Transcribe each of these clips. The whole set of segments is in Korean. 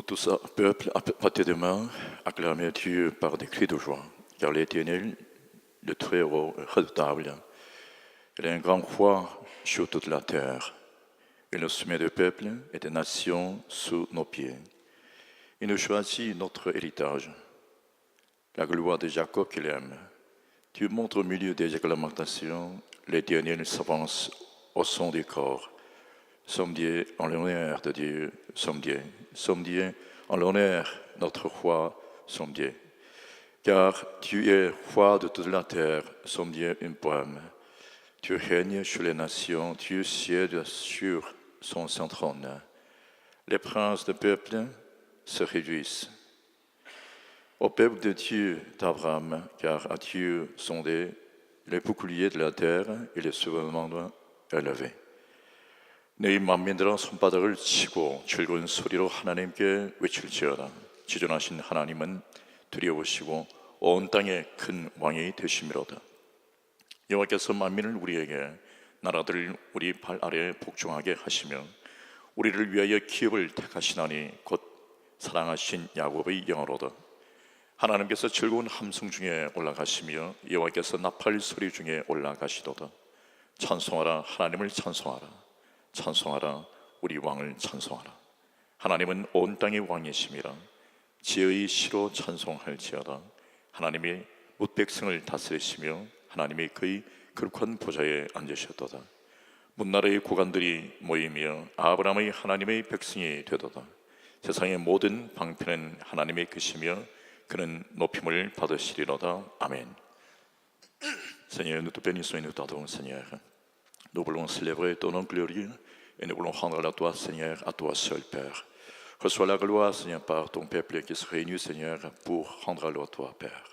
Vous tous, peuple, à partir de demain, acclamez Dieu par des cris de joie, car l'Éternel, le Très-Haut, est redoutable. Il est un grand roi sur toute la terre, et le sommet des peuples et des nations sous nos pieds. Il nous choisit notre héritage, la gloire de Jacob qu'il aime. Dieu montre au milieu des acclamations, l'Éternel s'avance au son des corps. Somme Dieu en l'honneur de Dieu, somme Dieu en l'honneur notre roi, somme Dieu. Car tu es roi de toute la terre, somme Dieu un poème. Tu règnes sur les nations, tu sièges sur son saint trône. Les princes du peuple se réjouissent. Au peuple de Dieu d'Abraham, car à Dieu sont les boucliers de la terre et les souverains élevés. 너희 만민들아 손바닥을 치고 즐거운 소리로 하나님께 외칠지어다. 지존하신 하나님은 두려우시고 온 땅의 큰 왕이 되심이로다. 여호와께서 만민을 우리에게 나라들을 우리 발 아래에 복종하게 하시며 우리를 위하여 기업을 택하시나니 곧 사랑하신 야곱의 영어로다. 하나님께서 즐거운 함성 중에 올라가시며 여호와께서 나팔 소리 중에 올라가시도다. 찬송하라, 하나님을 찬송하라. 찬송하라, 우리 왕을 찬송하라. 하나님은 온 땅의 왕이심이라. 지혜의 시로 찬송할지어다. 하나님이 뭇백성을 다스리시며 하나님이 그의 거룩한 보좌에 앉으셨도다. 문나라의 고관들이 모이며 아브라함의 하나님의 백성이 되도다. 세상의 모든 방편은 하나님의 것이며 그는 높임을 받으시리로다. Amen. Seigneur, nous te bénissons et nous t'adorons, Seigneur. Nous voulons célébrer ton nom glorieux et nous voulons rendre à toi, Seigneur, à toi seul, Père. Reçois la gloire, Seigneur, par ton peuple qui se réunit, Seigneur, pour rendre à toi, Père.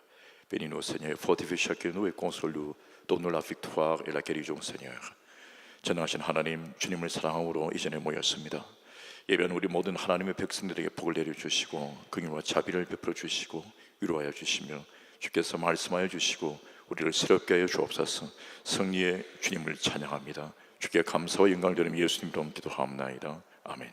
Bénis-nous, Seigneur, fortifie chacun de nous et console-nous. Donne-nous la victoire et la guérison, Seigneur. 전능하신 하나님, 주님을 사랑함으로 이 전에 모였습니다. 예배는 우리 모든 하나님의 백성들에게 복을 내려주시고 긍휼과 자비를 베풀어 주시고 위로하여 주시며 주께서 말씀하여 주시고 우리를 새롭게 하여 주옵소서. 성리의 주님을 찬양합니다. 주께 감사와 영광 드리며 예수님 이름 기도하옵나이다. 아멘.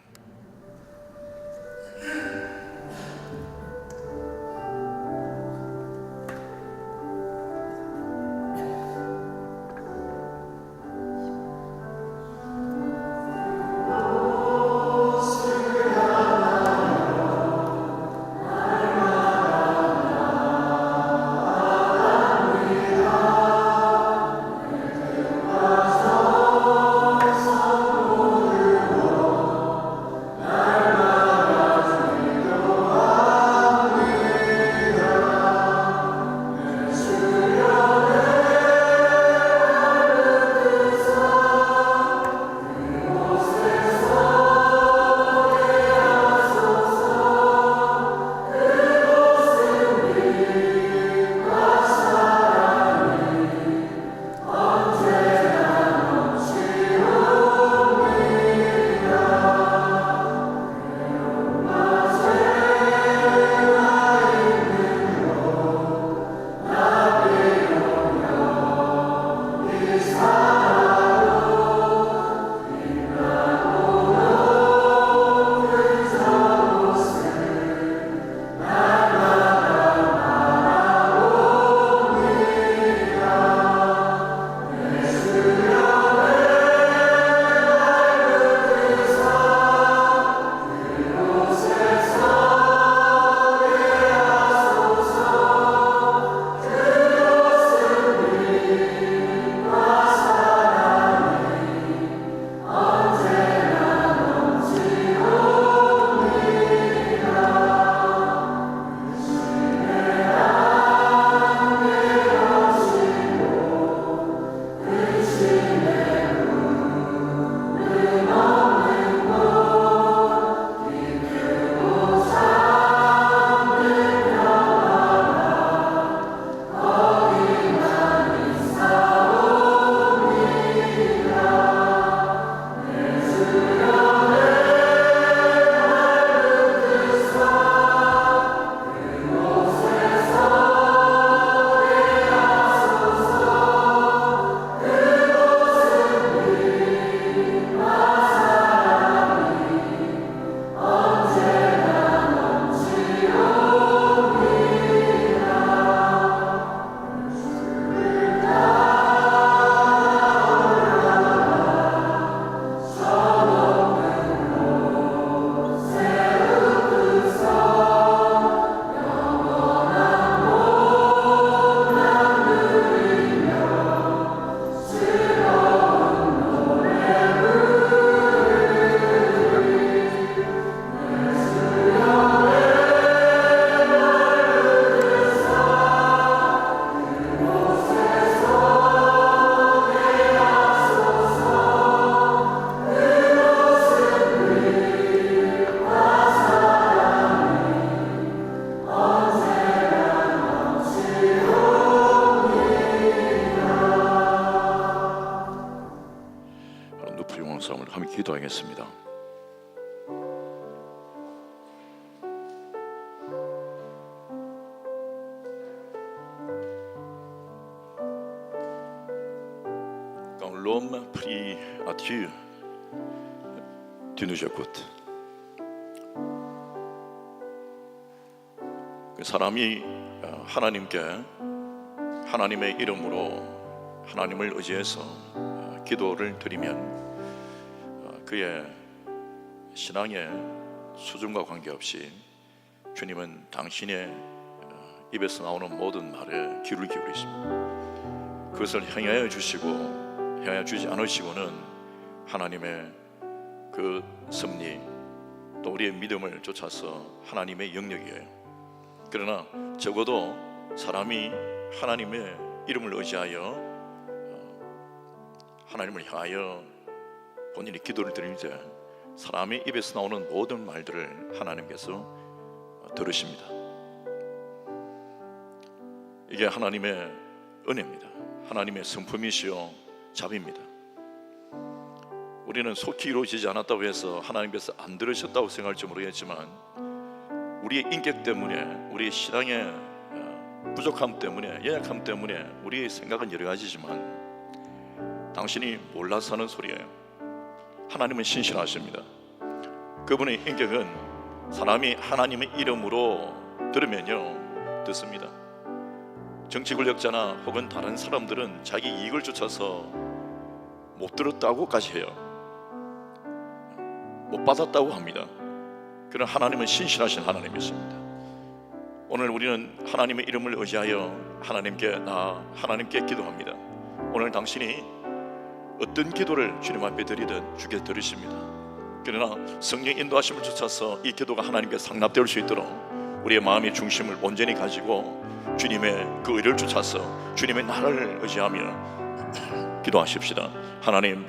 기도하겠습니다. Quand l'homme prie à Dieu, Dieu nous écoute. 그 사람이 하나님께 하나님의 이름으로 하나님을 의지해서 기도를 드리면 그의 신앙의 수준과 관계없이 주님은 당신의 입에서 나오는 모든 말에 귀를 기울이십니다. 그것을 행하여 주시고 행하여 주지 않으시고는 하나님의 그 섭리 또 우리의 믿음을 쫓아서 하나님의 영역이에요. 그러나 적어도 사람이 하나님의 이름을 의지하여 하나님을 향하여 본인이 기도를 드릴 때 사람의 입에서 나오는 모든 말들을 하나님께서 들으십니다. 이게 하나님의 은혜입니다. 하나님의 성품이시요 자비입니다. 우리는 속히 이루어지지 않았다고 해서 하나님께서 안 들으셨다고 생각할지 모르겠지만 우리의 인격 때문에 우리의 신앙의 부족함 때문에 연약함 때문에 우리의 생각은 여러 가지지만 당신이 몰라서 하는 소리예요. 하나님은 신실하십니다. 그분의 인격은 사람이 하나님의 이름으로 들으면요 듣습니다. 정치 권력자나 혹은 다른 사람들은 자기 이익을 쫓아서 못 들었다고까지 해요. 못 받았다고 합니다. 그런 하나님은 신실하신 하나님이십니다. 오늘 우리는 하나님의 이름을 의지하여 하나님께 기도합니다. 오늘 당신이 어떤 기도를 주님 앞에 드리든 주께 들으십니다. 그러나 성령 인도하심을 쫓아서 이 기도가 하나님께 상납될 수 있도록 우리의 마음의 중심을 온전히 가지고 주님의 그 의를 쫓아서 주님의 나라를 의지하며 기도하십시다. 하나님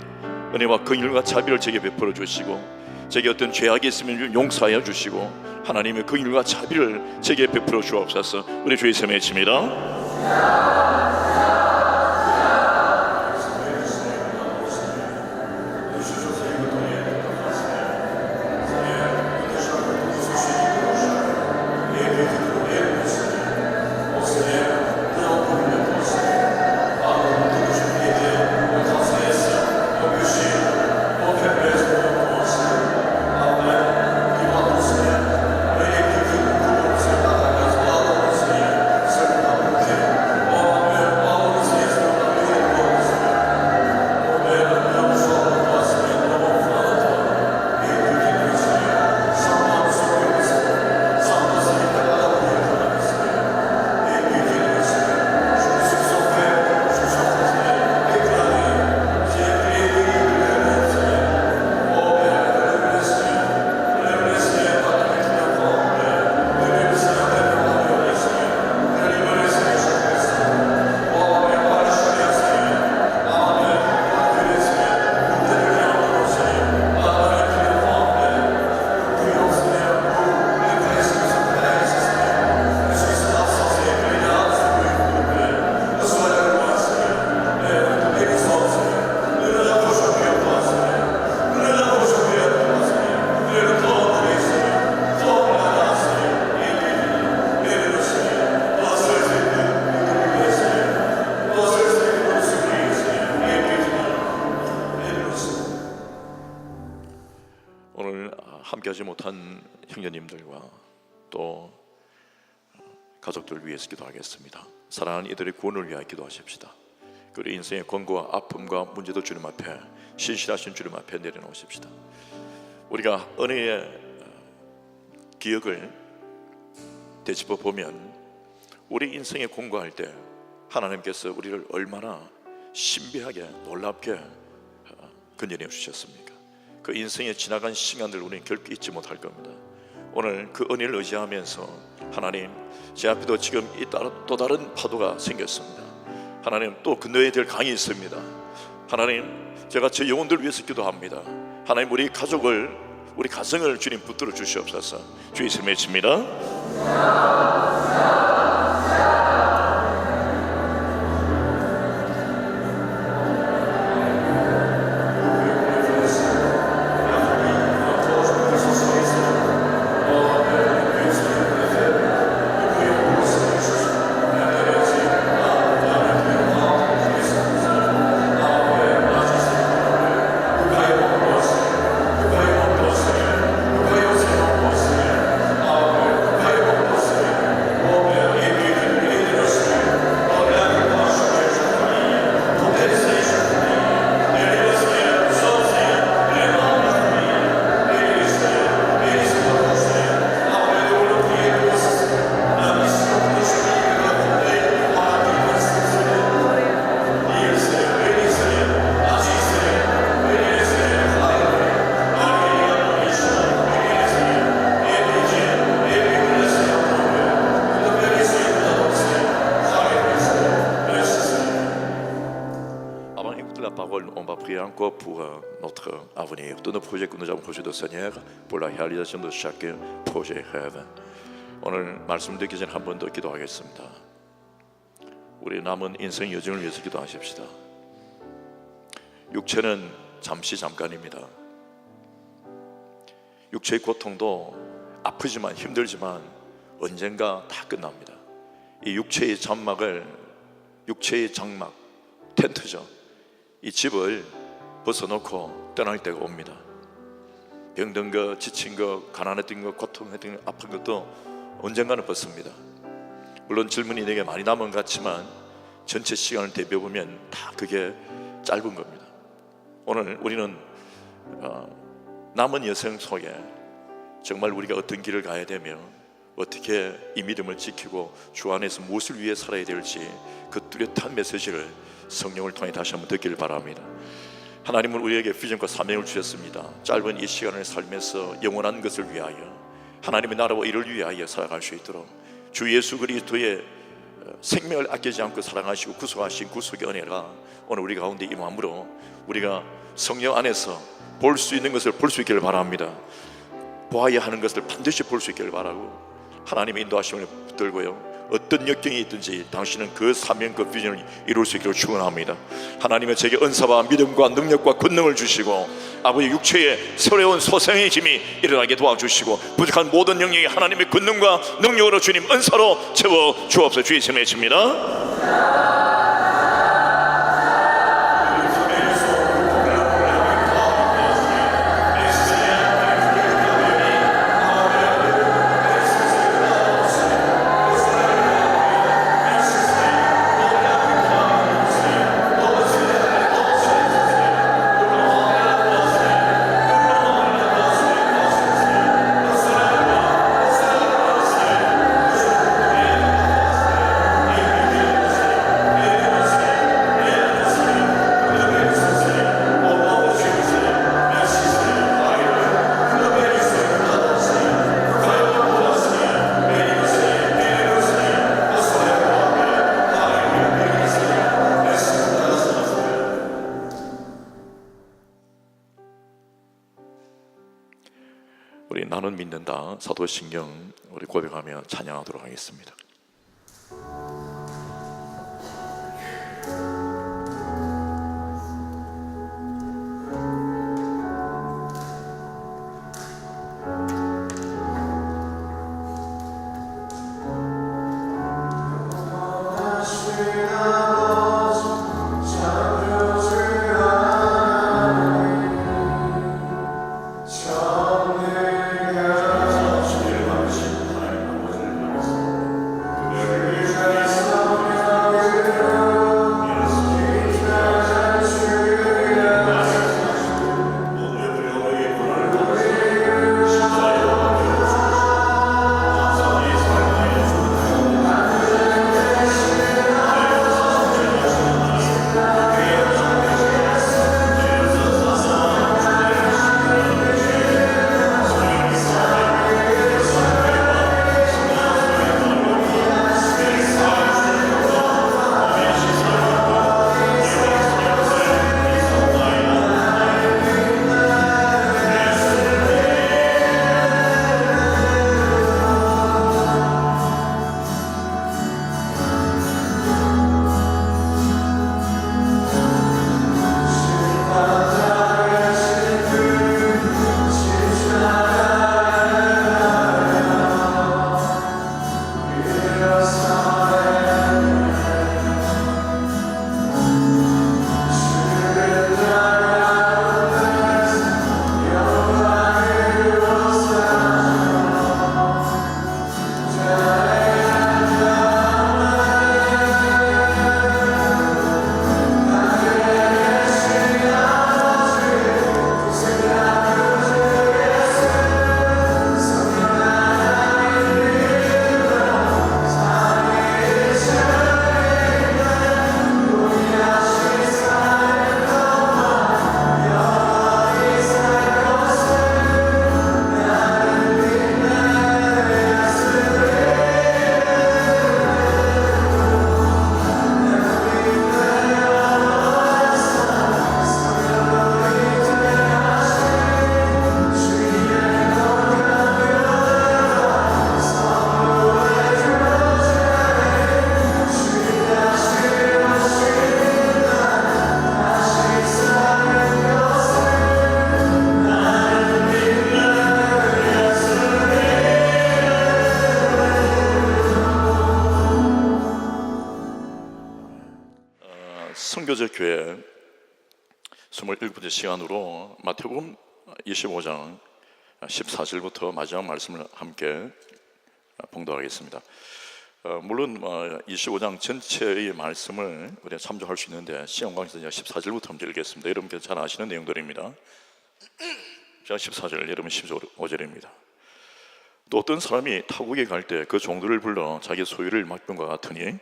은혜와 긍휼과 자비를 제게 베풀어 주시고 제게 어떤 죄악이 있으면 용서하여 주시고 하나님의 긍휼과 자비를 제게 베풀어 주옵소서. 우리 주의 이름에 외칩니다. 함께하지 못한 형제님들과 또 가족들을 위해서 기도하겠습니다. 사랑하는 이들의 구원을 위하여 기도하십시다. 그리고 인생의 권고와 아픔과 문제도 주님 앞에 신실하신 주님 앞에 내려놓으십시다. 우리가 은혜의 기억을 되짚어 보면 우리 인생에 공고할 때 하나님께서 우리를 얼마나 신비하게 놀랍게 건져내 주셨습니까? 그 인생에 지나간 시간들 우리는 결코 잊지 못할 겁니다. 오늘 그 은혜를 의지하면서 하나님 제 앞에도 지금 또 다른 파도가 생겼습니다. 하나님 또 건너야 될 강이 있습니다. 하나님 제가 제 영혼들 위해서 기도합니다. 하나님 우리 가족을 우리 가정을 주님 붙들어 주시옵소서. 주의 이름을 외칩니다. pourquoi pour notre avenir. Tous nos projets que nous avons reçus du Seigneur pour la réalisation de chaque projet rêve. 오늘 말씀 듣기 전에 한 번 더 기도하겠습니다. 우리 남은 인생 여정을 위해서 기도하십시다. 육체는 잠시 잠깐입니다. 육체의 고통도 아프지만 힘들지만 언젠가 다 끝납니다. 이 육체의 장막, 텐트죠. 이 집을 벗어놓고 떠날 때가 옵니다. 병든 것, 지친 것, 가난했던 것, 고통했던 것, 아픈 것도 언젠가는 벗습니다. 물론 질문이 내게 많이 남은 것 같지만 전체 시간을 대비해보면 다 그게 짧은 겁니다. 오늘 우리는 남은 여생 속에 정말 우리가 어떤 길을 가야 되며 어떻게 이 믿음을 지키고 주 안에서 무엇을 위해 살아야 될지 그 뚜렷한 메시지를 성령을 통해 다시 한번 듣기를 바랍니다. 하나님은 우리에게 비전과 사명을 주셨습니다. 짧은 이 시간을 살면서 영원한 것을 위하여 하나님의 나라와 이를 위하여 살아갈 수 있도록 주 예수 그리스도의 생명을 아끼지 않고 사랑하시고 구속하신 구속의 은혜가 오늘 우리 가운데 임함으로 우리가 성령 안에서 볼 수 있는 것을 볼 수 있기를 바랍니다. 보아야 하는 것을 반드시 볼 수 있기를 바라고 하나님의 인도하심을 붙들고요, 어떤 역경이 있든지 당신은 그 사명, 그 비전을 이룰 수 있기를 축원합니다. 하나님은 제게 은사와 믿음과 능력과 권능을 주시고 아버지 육체의 서러운 소생의 힘이 일어나게 도와주시고 부족한 모든 영역이 하나님의 권능과 능력으로 주님 은사로 채워 주옵소서. 주의 이름에 칩니다. 우리 나는 믿는다 사도신경 우리 고백하며 찬양하도록 하겠습니다. 선교적 교회 27번째 시간으로 마태복음 25장 14절부터 마지막 말씀을 함께 봉독하겠습니다. 물론 25장 전체의 말씀을 우리가 참조할 수 있는데 시간 관계에서 14절부터 함께 읽겠습니다. 여러분께서 잘 아시는 내용들입니다. 자, 14절, 여러분 15절입니다. 또 어떤 사람이 타국에 갈 때 그 종들을 불러 자기 소유를 맡김과 같으니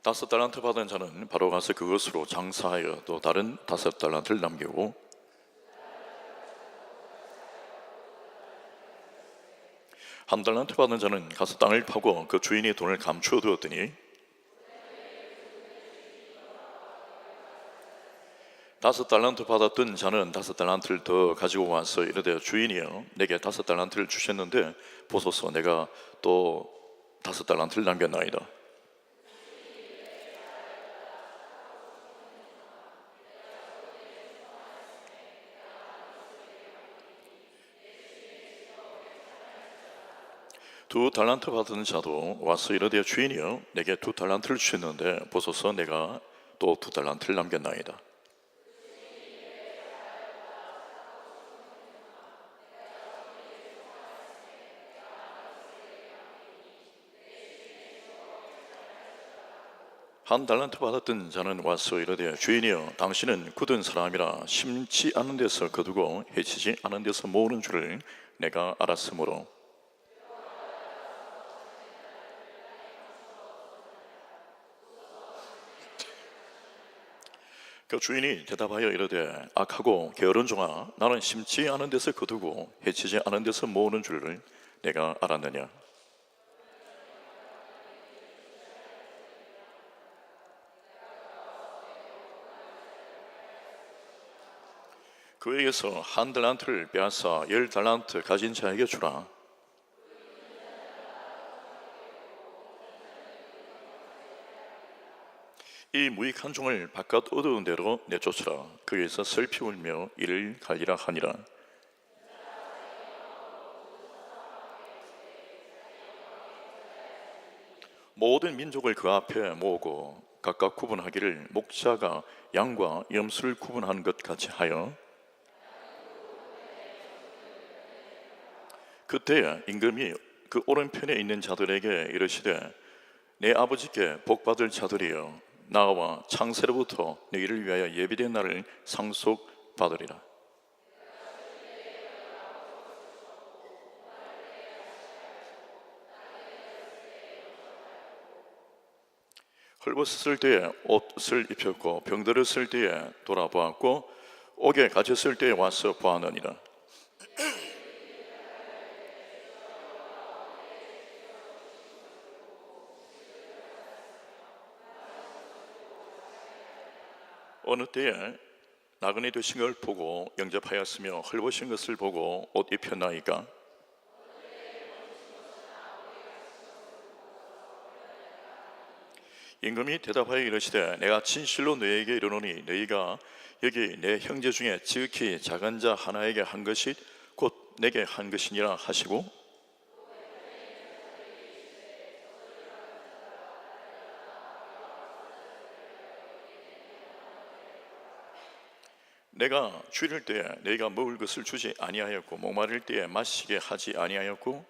다섯 달란트 받은 자는 바로 가서 그것으로 장사하여 또 다른 다섯 달란트를 남기고 한 달란트 받은 자는 가서 땅을 파고 그 주인이 돈을 감추어 두었더니 다섯 달란트 받았던 자는 다섯 달란트를 더 가지고 와서 이르되 주인이여 내게 다섯 달란트를 주셨는데 보소서 내가 또 다섯 달란트를 남겼나이다. 두 달란트 받은 자도 와서 이르되 주인이여 내게 두 달란트를 주셨는데 보소서 내가 또 두 달란트를 남겼나이다. 한 달란트 받았던 자는 와서 이르되 주인이여 당신은 굳은 사람이라 심지 않은 데서 거두고 해치지 않은 데서 모으는 줄을 내가 알았으므로 그 주인이 대답하여 이르되 악하고 게으른 종아 나는 심지 않은 데서 거두고 해치지 않은 데서 모으는 줄을 내가 알았느냐. 그에게서 한 달란트를 빼앗아 10달란트 가진 자에게 주라. 이 무익한 종을 바깥 어두운 데로 내쫓으라. 거기에서 슬피 울며 이를 갈리라 하니라. 모든 민족을 그 앞에 모으고 각각 구분하기를 목자가 양과 염소를 구분하는 것 같이 하여 그때에 임금이 그 오른편에 있는 자들에게 이르시되 내 아버지께 복받을 자들이여 나와 창세로부터 너희를 위하여 예비된 날을 상속받으리라. 헐벗었을 때에 옷을 입혔고 병들었을 때에 돌아보았고 옥에 갇혔을 때에 와서 보았느니라. 어느 때에 나그네 되신 걸 보고 영접하였으며 헐벗은 것을 보고 옷 입혔나이까. 임금이 대답하여 이르시되 내가 진실로 너희에게 이르노니 너희가 여기 내 형제 중에 지극히 작은 자 하나에게 한 것이 곧 내게 한 것이니라 하시고 내가 줄일 때에 너희가 먹을 것을 주지 아니하였고 목마를 때에 마시게 하지 아니하였고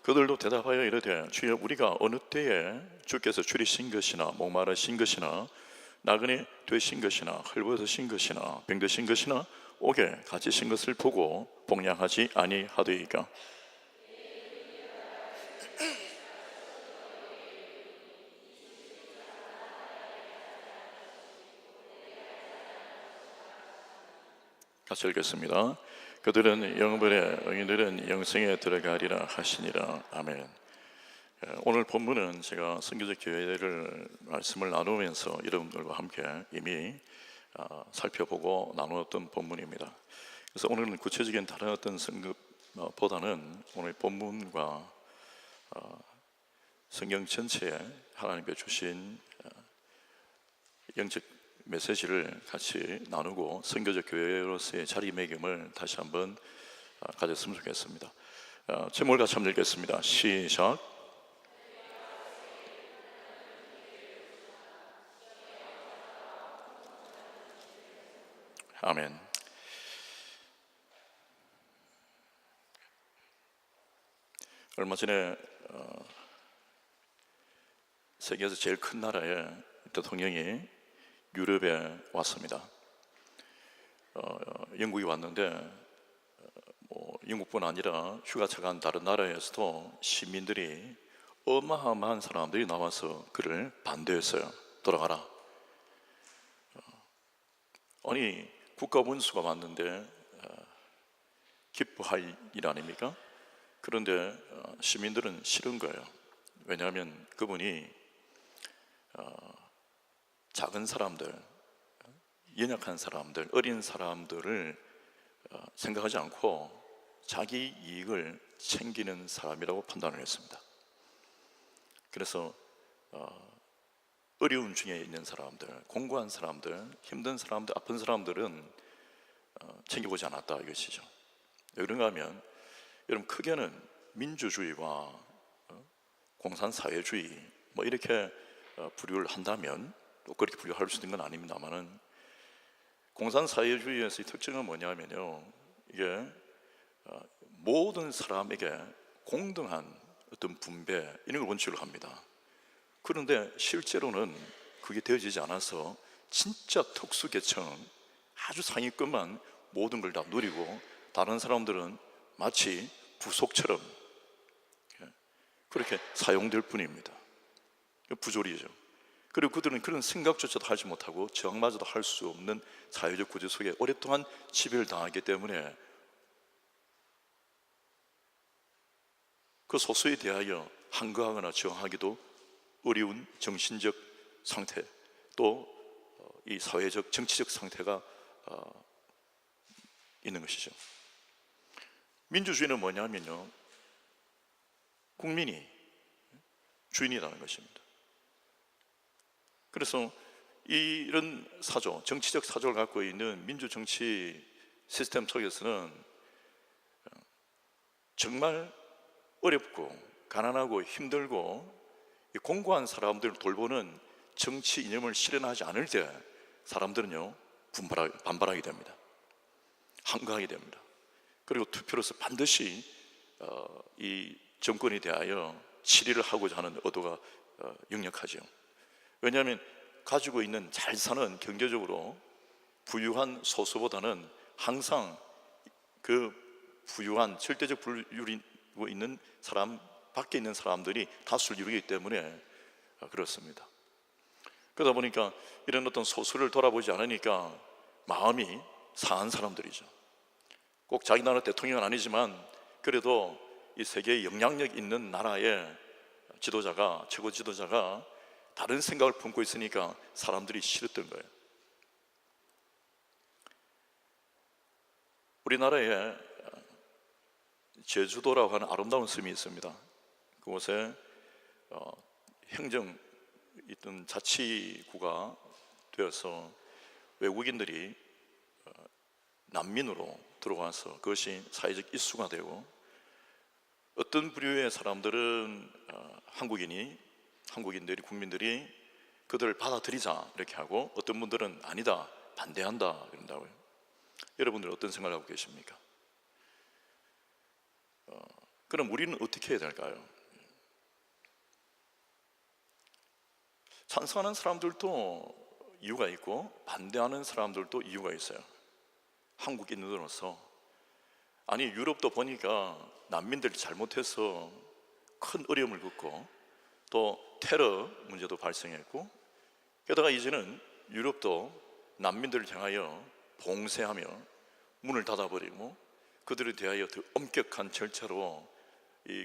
그들도 대답하여 이르되 주여 우리가 어느 때에 주께서 줄이신 것이나 목마르신 것이나 나그네 되신 것이나 헐벗으신 것이나 병드신 것이나 옥에 갇히신 것을 보고 복양하지 아니하더이까. 같이 읽겠습니다. 그들은 영벌에 의인들은 영생에 들어가리라 하시니라. 아멘. 오늘 본문은 제가 선교적 교회를 말씀을 나누면서 여러분들과 함께 이미 살펴보고 나누었던 본문입니다. 그래서 오늘은 구체적인 다른 어떤 선급보다는 오늘 본문과 성경 전체에 하나님께 주신 영적 메시지를 같이 나누고 선교적 교회로서의 자리매김을 다시 한번 가졌으면 좋겠습니다. 제목을 같이 한번 읽겠습니다. 시작. 아멘. 얼마 전에 세계에서 제일 큰 나라의 대통령이 유럽에 왔습니다. 영국이 왔는데 영국뿐 아니라 휴가차 간 다른 나라에서도 시민들이 어마어마한 사람들이 나와서 그를 반대했어요. 돌아가라. 아니 국가 원수가 왔는데 기뻐할 일 아닙니까? 그런데 시민들은 싫은 거예요. 왜냐하면 그분이 작은 사람들, 연약한 사람들, 어린 사람들을 생각하지 않고 자기 이익을 챙기는 사람이라고 판단을 했습니다. 그래서 어려운 중에 있는 사람들, 공고한 사람들, 힘든 사람들, 아픈 사람들은 챙겨보지 않았다 이것이죠. 왜 그런가 하면 여러분 크게는 민주주의와 공산사회주의 이렇게 분류를 한다면 또 그렇게 분류할 수 있는 건 아닙니다만은 공산사회주의에서의 특징은 뭐냐면요, 이게 모든 사람에게 공정한 어떤 분배 이런 걸 원칙으로 합니다. 그런데 실제로는 그게 되어지지 않아서 진짜 특수계층 아주 상위급만 모든 걸 다 누리고 다른 사람들은 마치 부속처럼 그렇게 사용될 뿐입니다. 부조리죠. 그리고 그들은 그런 생각조차도 하지 못하고 저항마저도 할 수 없는 사회적 구조 속에 오랫동안 지배를 당하기 때문에 그 소수에 대하여 항거하거나 저항하기도 어려운 정신적 상태, 또 이 사회적 정치적 상태가 있는 것이죠. 민주주의는 뭐냐면요, 국민이 주인이라는 것입니다. 그래서 이런 사조, 정치적 사조를 갖고 있는 민주정치 시스템 속에서는 정말 어렵고 가난하고 힘들고 공고한 사람들을 돌보는 정치 이념을 실현하지 않을 때 사람들은요 반발하게 됩니다. 항거하게 됩니다. 그리고 투표로서 반드시 이 정권에 대하여 질의를 하고자 하는 의도가 역력하죠. 왜냐하면 가지고 있는 잘 사는 경제적으로 부유한 소수보다는 항상 그 부유한 절대적 부유리고 있는 사람 밖에 있는 사람들이 다수를 이루기 때문에 그렇습니다. 그러다 보니까 이런 어떤 소수를 돌아보지 않으니까 마음이 상한 사람들이죠. 꼭 자기 나라 대통령은 아니지만 그래도 이 세계에 영향력 있는 나라의 지도자가, 최고 지도자가 다른 생각을 품고 있으니까 사람들이 싫었던 거예요. 우리나라에 제주도라고 하는 아름다운 섬이 있습니다. 그곳에 행정 있던 자치구가 되어서 외국인들이 난민으로 들어와서 그것이 사회적 이슈가 되고, 어떤 부류의 사람들은 한국인들이, 국민들이 그들을 받아들이자 이렇게 하고, 어떤 분들은 아니다, 반대한다 그런다고요. 여러분들 어떤 생각을 하고 계십니까? 그럼 우리는 어떻게 해야 될까요? 찬성하는 사람들도 이유가 있고 반대하는 사람들도 이유가 있어요. 한국인으로서. 아니 유럽도 보니까 난민들이 잘못해서 큰 어려움을 겪고 또 테러 문제도 발생했고, 게다가 이제는 유럽도 난민들을 향하여 봉쇄하며 문을 닫아버리고 그들에 대하여 더 엄격한 절차로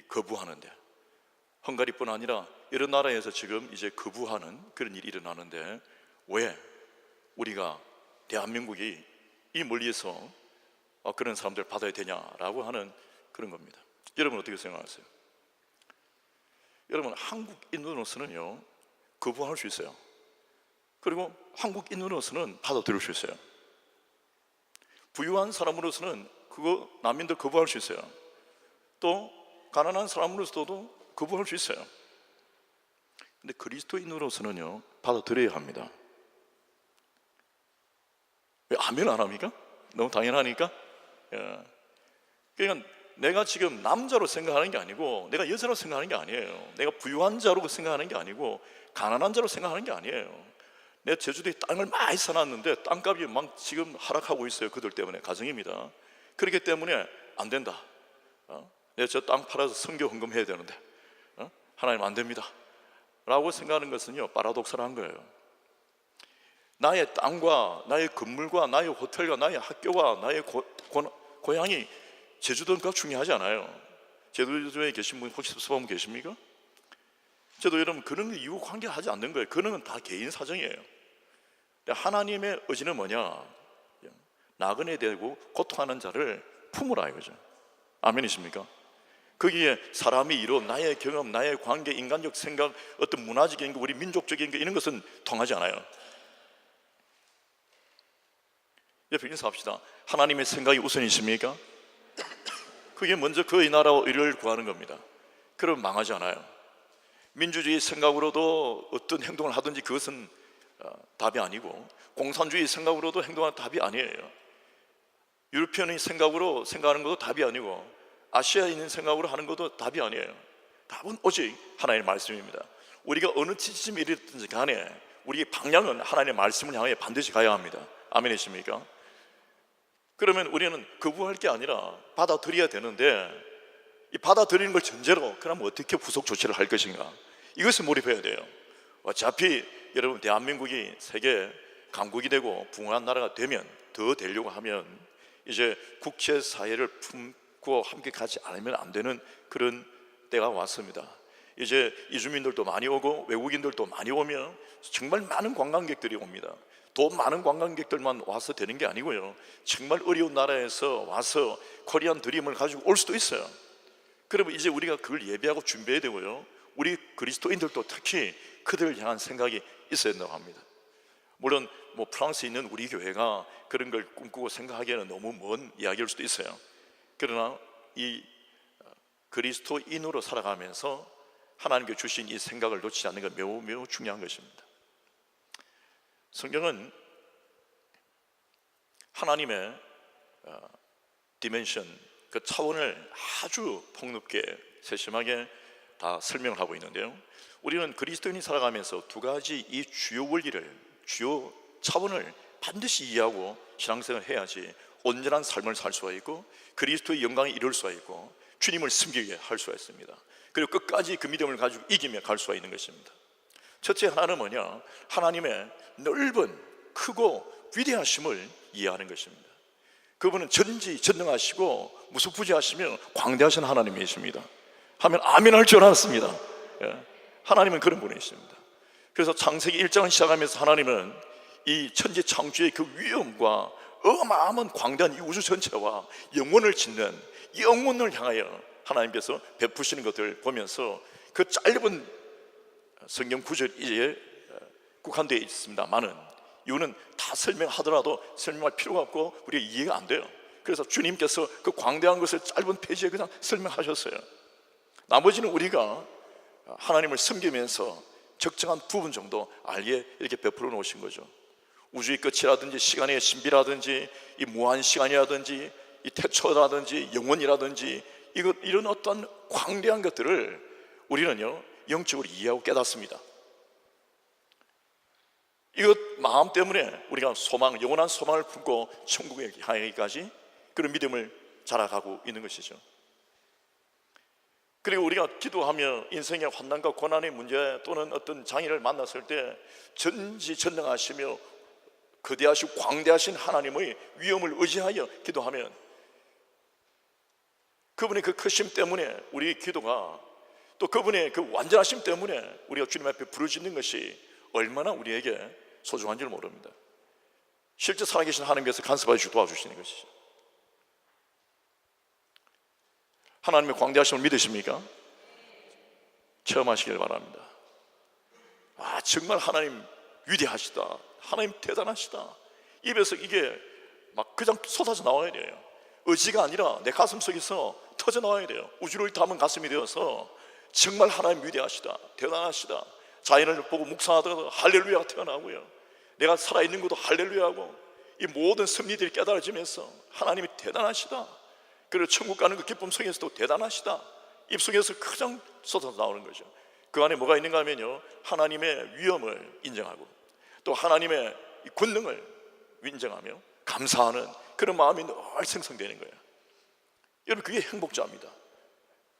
거부하는데, 헝가리뿐 아니라 이런 나라에서 지금 이제 거부하는 그런 일이 일어나는데 왜 우리가 대한민국이 이 멀리에서 그런 사람들 받아야 되냐라고 하는 그런 겁니다. 여러분 어떻게 생각하세요? 여러분, 한국인으로서는요 거부할 수 있어요. 그리고 한국인으로서는 받아들일 수 있어요. 부유한 사람으로서는 그거 난민들 거부할 수 있어요. 또 가난한 사람으로서도 거부할 수 있어요. 근데 그리스도인으로서는요 받아들여야 합니다. 왜 아멘 안 합니까? 너무 당연하니까. 그러니까 내가 지금 남자로 생각하는 게 아니고, 내가 여자로 생각하는 게 아니에요. 내가 부유한 자로 생각하는 게 아니고, 가난한 자로 생각하는 게 아니에요. 내가 제주도에 땅을 많이 사놨는데 땅값이 막 지금 하락하고 있어요. 그들 때문에, 가정입니다. 그렇기 때문에 안 된다. 내가 저 땅 팔아서 선교 헌금해야 되는데 하나님 안 됩니다 라고 생각하는 것은요 파라독스한 거예요. 나의 땅과 나의 건물과 나의 호텔과 나의 학교와 나의 고향이 제주도가 중요하지 않아요. 제주도에 계신 분 혹시 수범 계십니까? 저도 여러분 그런 이유 관계하지 않는 거예요. 그런 건 다 개인 사정이에요. 하나님의 의지는 뭐냐? 나그네 되고 고통하는 자를 품으라 이거죠. 아멘이십니까? 거기에 사람이 이룬 나의 경험, 나의 관계, 인간적 생각, 어떤 문화적인 거, 우리 민족적인 거, 이런 것은 통하지 않아요. 옆에 인사합시다. 하나님의 생각이 우선이십니까? 그게 먼저 그의 나라와 의를 구하는 겁니다. 그러면 망하지 않아요. 민주주의 생각으로도 어떤 행동을 하든지 그것은 답이 아니고, 공산주의 생각으로도 행동하는 답이 아니에요. 유럽연의 생각으로 생각하는 것도 답이 아니고, 아시아인의 생각으로 하는 것도 답이 아니에요. 답은 오직 하나님의 말씀입니다. 우리가 어느 지점에 이르든지 간에 우리의 방향은 하나님의 말씀을 향해 반드시 가야 합니다. 아멘이십니까? 그러면 우리는 거부할 게 아니라 받아들여야 되는데, 이 받아들이는 걸 전제로 그럼 어떻게 후속 조치를 할 것인가, 이것을 몰입해야 돼요. 어차피 여러분 대한민국이 세계 강국이 되고 부흥한 나라가 되면, 더 되려고 하면 이제 국제사회를 품고 함께 가지 않으면 안 되는 그런 때가 왔습니다. 이제 이주민들도 많이 오고 외국인들도 많이 오면 정말 많은 관광객들이 옵니다. 돈 많은 관광객들만 와서 되는 게 아니고요, 정말 어려운 나라에서 와서 코리안 드림을 가지고 올 수도 있어요. 그러면 이제 우리가 그걸 예비하고 준비해야 되고요, 우리 그리스도인들도 특히 그들을 향한 생각이 있어야 된다고 합니다. 물론 뭐 프랑스에 있는 우리 교회가 그런 걸 꿈꾸고 생각하기에는 너무 먼 이야기일 수도 있어요. 그러나 이 그리스도인으로 살아가면서 하나님께 주신 이 생각을 놓치지 않는 건 매우 중요한 것입니다. 성경은 하나님의 디멘션, 그 차원을 아주 폭넓게 세심하게 다 설명을 하고 있는데요, 우리는 그리스도인이 살아가면서 두 가지 이 주요 원리를, 주요 차원을 반드시 이해하고 신앙생활을 해야지 온전한 삶을 살 수가 있고 그리스도의 영광에 이룰 수가 있고 주님을 섬기게 할 수가 있습니다. 그리고 끝까지 그 믿음을 가지고 이기며 갈 수가 있는 것입니다. 첫째 하나는 뭐냐? 하나님의 넓은, 크고 위대하심을 이해하는 것입니다. 그분은 전지전능하시고 무소부지하시며 광대하신 하나님이십니다. 하면 아멘 할 줄 알았습니다. 하나님은 그런 분이십니다. 그래서 창세기 1장을 시작하면서 하나님은 이 천지 창조의 그 위엄과 어마어마한 광대한 이 우주 전체와 영원을 짓는 이 영혼을 향하여 하나님께서 베푸시는 것들을 보면서 그 짧은 성경 구절에 국한되어 있습니다만은 이유는 다 설명하더라도 설명할 필요가 없고 우리가 이해가 안 돼요. 그래서 주님께서 그 광대한 것을 짧은 페이지에 그냥 설명하셨어요. 나머지는 우리가 하나님을 섬기면서 적정한 부분 정도 알게 이렇게 베풀어 놓으신 거죠. 우주의 끝이라든지 시간의 신비라든지 이 무한 시간이라든지 이 태초라든지 영원이라든지 이런 어떤 광대한 것들을 우리는요 영적으로 이해하고 깨닫습니다. 이것 마음 때문에 우리가 소망, 영원한 소망을 품고 천국에 향하기까지 그런 믿음을 자라가고 있는 것이죠. 그리고 우리가 기도하며 인생의 환난과 고난의 문제 또는 어떤 장애를 만났을 때 전지전능하시며 거대하시고 광대하신 하나님의 위엄을 의지하여 기도하면 그분의 그 크심 때문에 우리의 기도가, 또 그분의 그 완전하심 때문에 우리가 주님 앞에 부르짖는 것이 얼마나 우리에게 소중한 줄 모릅니다. 실제 살아계신 하나님께서 간섭해 주시고 도와주시는 것이죠. 하나님의 광대하심을 믿으십니까? 체험하시길 바랍니다. 정말 하나님 위대하시다, 하나님 대단하시다, 입에서 이게 막 그냥 쏟아져 나와야 돼요. 의지가 아니라 내 가슴 속에서 터져 나와야 돼요. 우주를 담은 가슴이 되어서 정말 하나님 위대하시다, 대단하시다. 자연을 보고 묵상하더라도 할렐루야가 태어나고요, 내가 살아있는 것도 할렐루야하고, 이 모든 섭리들이 깨달아지면서 하나님이 대단하시다, 그리고 천국 가는 그 기쁨 속에서도 대단하시다, 입속에서 그냥 쏟아져 나오는 거죠. 그 안에 뭐가 있는가 하면요, 하나님의 위엄을 인정하고 또 하나님의 권능을 인정하며 감사하는 그런 마음이 늘 생성되는 거예요. 여러분, 그게 행복자입니다.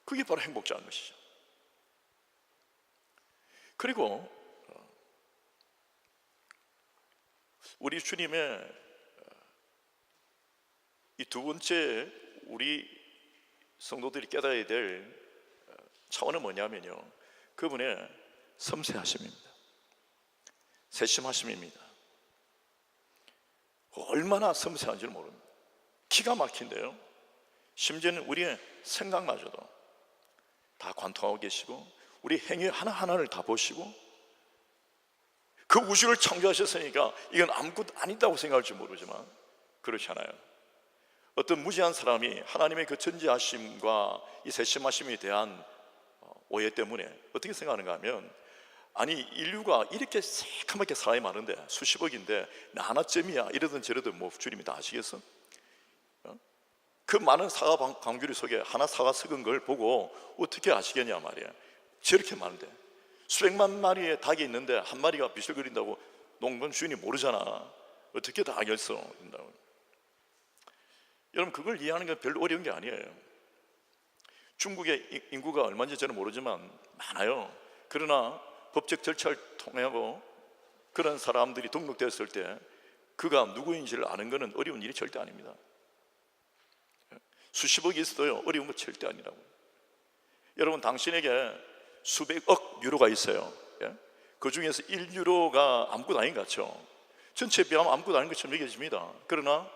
그게 바로 행복자인 것이죠. 그리고 우리 주님의 이 두 번째 우리 성도들이 깨달아야 될 차원은 뭐냐면요, 그분의 섬세하심입니다. 세심하심입니다. 얼마나 섬세한지를 모릅니다. 기가 막힌데요, 심지어는 우리의 생각마저도 다 관통하고 계시고 우리 행위 하나하나를 다 보시고, 그 우주를 창조하셨으니까 이건 아무것도 아니다고 생각할지 모르지만 그렇지 않아요. 어떤 무지한 사람이 하나님의 그 전지하심과 이 세심하심에 대한 오해 때문에 어떻게 생각하는가 하면, 아니 인류가 이렇게 새카맣게 사람이 많은데 수십억인데 나 하나쯤이야 이러든 저러든 뭐 주님이 다 아시겠어? 그 많은 사과 방주리 속에 하나 사과 썩은 걸 보고 어떻게 아시겠냐 말이야. 저렇게 많은데 수백만 마리의 닭이 있는데 한 마리가 비실거린다고 농건 주인이 모르잖아. 어떻게 다 알겠어? 여러분, 그걸 이해하는 건 별로 어려운 게 아니에요. 중국의 인구가 얼마인지 저는 모르지만 많아요. 그러나 법적 절차를 통하고 그런 사람들이 등록됐을 때 그가 누구인지를 아는 것은 어려운 일이 절대 아닙니다. 수십억이 있어도요, 어려운 거 절대 아니라고. 여러분, 당신에게 수백억 유로가 있어요. 그 중에서 1유로가 아무것도 아닌 것 같죠. 전체에 비하면 아무것도 아닌 것처럼 여겨집니다. 그러나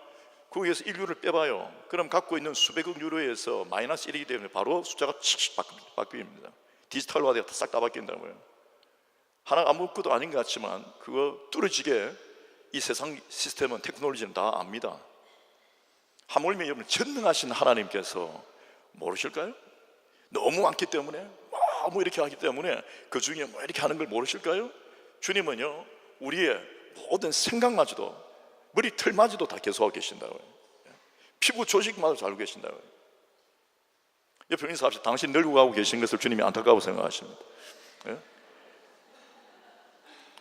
거기에서 1유로를 빼봐요. 그럼 갖고 있는 수백억 유로에서 마이너스 1이기 때문에 바로 숫자가 칙칙 바뀝니다. 디지털화되어 싹 다 바뀐다고요. 하나 아무것도 아닌 것 같지만 그거 뚫어지게 이 세상 시스템은, 테크놀로지는 다 압니다. 하물며 여러분, 전능하신 하나님께서 모르실까요? 너무 많기 때문에, 너무 이렇게 하기 때문에 그 중에 뭐 이렇게 하는 걸 모르실까요? 주님은요, 우리의 모든 생각마저도, 머리 털마저도 다 계속하고 계신다고요. 피부 조직마저 잘 알고 계신다고요. 옆에 인사 합시다. 당신 늙고 가고 계신 것을 주님이 안타까워 생각하십니다.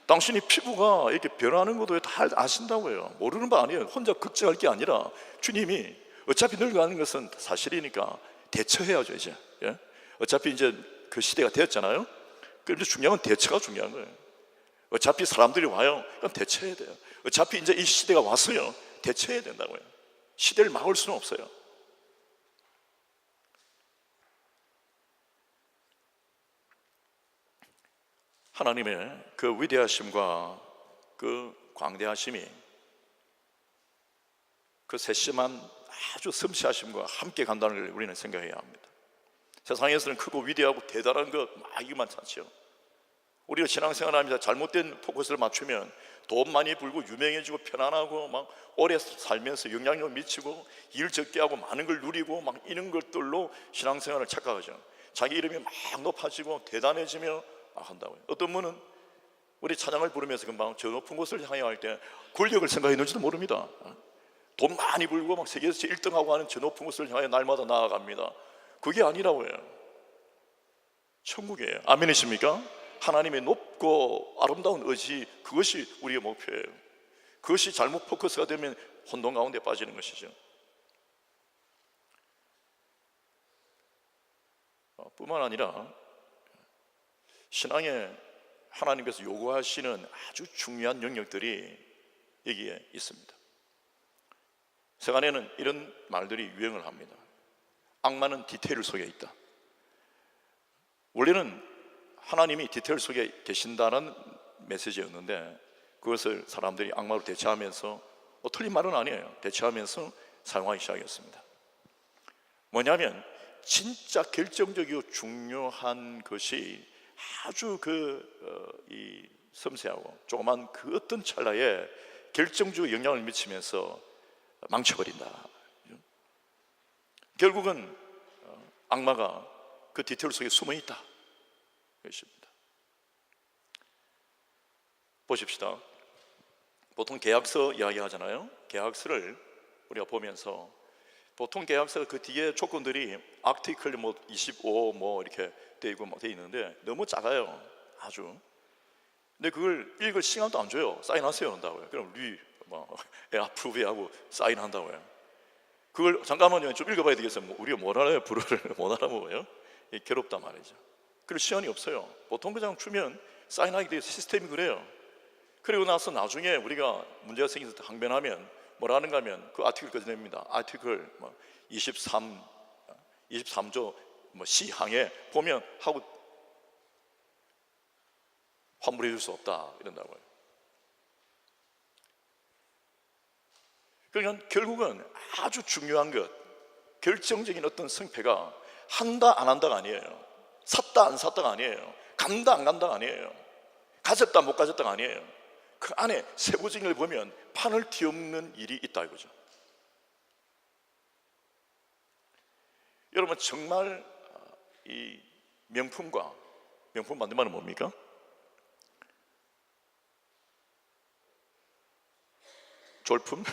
당신이 피부가 이렇게 변하는 것도 다 아신다고요. 모르는 바 아니에요. 혼자 걱정할 게 아니라 주님이 어차피 늙어가는 것은 사실이니까 대처해야죠. 이제 어차피 이제 그 시대가 되었잖아요. 그런데 중요한 건 대처가 중요한 거예요. 어차피 사람들이 와요. 그럼 대처해야 돼요. 어차피 이제 이 시대가 왔어요. 대처해야 된다고요. 시대를 막을 수는 없어요. 하나님의 그 위대하심과 그 광대하심이 그 세심한 아주 섬세하심과 함께 간다는 걸 우리는 생각해야 합니다. 세상에서는 크고 위대하고 대단한 것 이기만 찾죠. 우리가 신앙생활하면서 잘못된 포커스를 맞추면 돈 많이 벌고 유명해지고 편안하고 막 오래 살면서 영향력 미치고 일 적게 하고 많은 걸 누리고 막 이런 것들로 신앙생활을 착각하죠. 자기 이름이 막 높아지고 대단해지며 한다고요. 어떤 분은 우리 찬양을 부르면서 금방 저 높은 곳을 향해 할 때 권력을 생각했는지도 모릅니다. 돈 많이 벌고 막 세계에서 1등하고 하는 저 높은 곳을 향해 날마다 나아갑니다. 그게 아니라고요. 천국이에요. 아멘이십니까? 하나님의 높고 아름다운 의지, 그것이 우리의 목표예요. 그것이 잘못 포커스가 되면 혼돈 가운데 빠지는 것이죠. 뿐만 아니라 신앙에 하나님께서 요구하시는 아주 중요한 영역들이 여기에 있습니다. 세간에는 이런 말들이 유행을 합니다. 악마는 디테일 속에 있다. 원래는 하나님이 디테일 속에 계신다는 메시지였는데 그것을 사람들이 악마로 대체하면서 틀린 말은 아니에요. 대체하면서 사용하기 시작했습니다. 뭐냐면 진짜 결정적이고 중요한 것이 아주 이 섬세하고 조그만 그 어떤 찰나에 결정적으로 영향을 미치면서 망쳐버린다. 결국은 악마가 그 디테일 속에 숨어 있다. 그것입니다. 보십시다. 보통 계약서 이야기 하잖아요. 계약서를 우리가 보면서 보통 계약서 그 뒤에 조건들이 아티클 25 이렇게 돼 있고 돼 있는데 너무 작아요. 아주. 근데 그걸 읽을 시간도 안 줘요. 사인하세요 한다고요. 그럼 approve 하고 사인한다고요. 그걸 잠깐만요 좀 읽어봐야 되겠어요. 우리가 못 알아요. 불어를 못 알아먹어요. 괴롭단 말이죠. 그럴 시간이 없어요. 보통 그냥 주면 사인하게 돼서 시스템이 그래요. 그리고 나서 나중에 우리가 문제가 생겨서 항변하면 뭐라는가 하면 그 아티클까지 냅니다. 아티클 23조 C항에 보면 하고 환불해 줄 수 없다 이런다고요. 그러니까 결국은 아주 중요한 것, 결정적인 어떤 성패가 한다 안 한다가 아니에요. 샀다 안 샀다가 아니에요. 간다 안 간다가 아니에요. 가졌다 못 가졌다가 아니에요. 그 안에 세부적인 걸 보면 판을 뒤엎는 일이 있다 이거죠. 여러분 정말 이 명품 만든 말은 뭡니까? 졸품?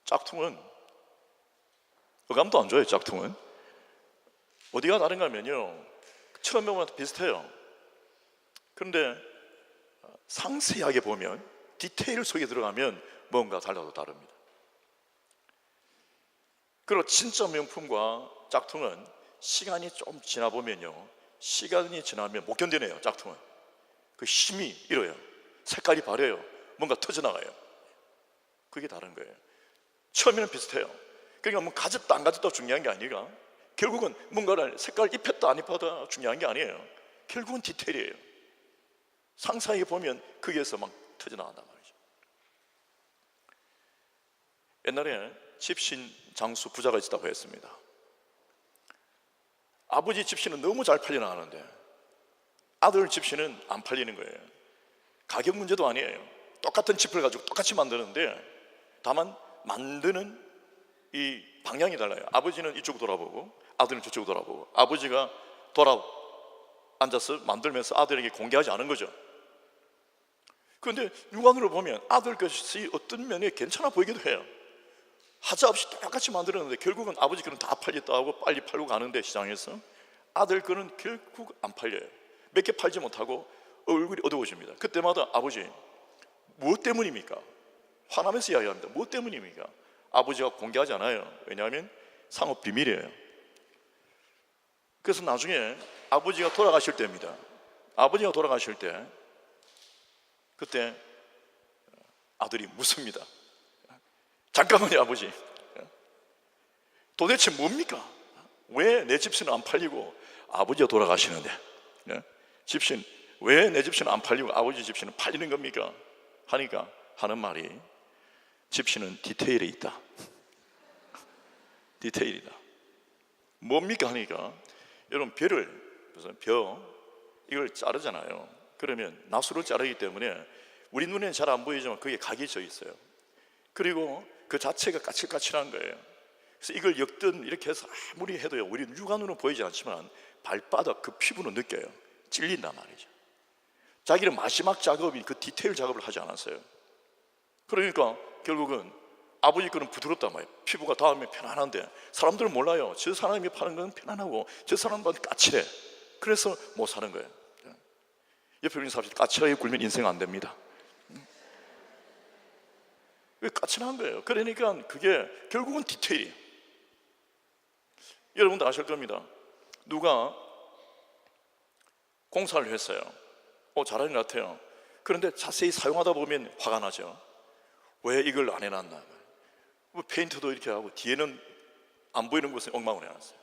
짝퉁은 어감도 안 좋아요. 짝퉁은 어디가 다른가 하면요, 처음에 보면 비슷해요. 그런데 상세하게 보면 디테일 속에 들어가면 뭔가 달라도 다릅니다. 그리고 진짜 명품과 짝퉁은 시간이 좀 지나 보면요, 시간이 지나면 못 견디네요. 짝퉁은 그 힘이 잃어요. 색깔이 바래요. 뭔가 터져나가요. 그게 다른 거예요. 처음에는 비슷해요. 그러니까 뭐 가졌다 안 가졌다 중요한 게 아니라 결국은 뭔가를 색깔 입혔다 안 입혔다 중요한 게 아니에요. 결국은 디테일이에요. 상세하게 보면 거기에서 막 터져나간단 말이죠. 옛날에 집신 장수 부자가 있었다고 했습니다. 아버지 집신은 너무 잘 팔려나가는데 아들 집신은 안 팔리는 거예요. 가격 문제도 아니에요. 똑같은 칩을 가지고 똑같이 만드는데 다만 만드는 이 방향이 달라요. 아버지는 이쪽으로 돌아보고 아들은 저쪽으로 돌아보고, 아버지가 앉아서 만들면서 아들에게 공개하지 않은 거죠. 그런데 육안으로 보면 아들 것이 어떤 면에 괜찮아 보이기도 해요. 하자없이 똑같이 만들었는데 결국은 아버지 거는 다 팔렸다 하고 빨리 팔고 가는데 시장에서 아들 거는 결국 안 팔려요. 몇 개 팔지 못하고 얼굴이 어두워집니다. 그때마다 아버지 무엇 때문입니까? 화나면서 이야기합니다. 무엇 때문입니까? 아버지가 공개하지 않아요. 왜냐하면 상업 비밀이에요. 그래서 나중에 아버지가 돌아가실 때입니다. 아버지가 돌아가실 때 그때 아들이 묻습니다. 잠깐만요 아버지, 도대체 뭡니까? 왜 내 집신은 안 팔리고 아버지가 돌아가시는데 집신 왜 내 집신은 안 팔리고 아버지 집신은 팔리는 겁니까? 하니까 하는 말이 집신은 디테일에 있다. 디테일이다. 뭡니까? 하니까 여러분 이걸 자르잖아요. 그러면 나수를 자르기 때문에 우리 눈에는 잘 안 보이지만 그게 각이 져 있어요. 그리고 그 자체가 까칠까칠한 거예요. 그래서 이걸 엮든 이렇게 해서 아무리 해도요, 우리는 육안으로 보이지 않지만 발바닥 그 피부는 느껴요. 찔린단 말이죠. 자기는 마지막 작업이 그 디테일 작업을 하지 않았어요. 그러니까 결국은 아버지 거는 부드럽단 말이에요. 피부가 닿으면 편안한데 사람들은 몰라요. 저 사람이 파는 건 편안하고 저 사람은 까칠해. 그래서 못 사는 거예요. 옆에 있는 사람이 까칠하게 굴면 인생 안 됩니다. 왜 까칠한 거예요? 그러니까 그게 결국은 디테일이에요. 여러분도 아실 겁니다. 누가 공사를 했어요. 잘하는 것 같아요. 그런데 자세히 사용하다 보면 화가 나죠. 왜 이걸 안 해놨나? 페인트도 이렇게 하고 뒤에는 안 보이는 곳에 엉망을 해놨어요.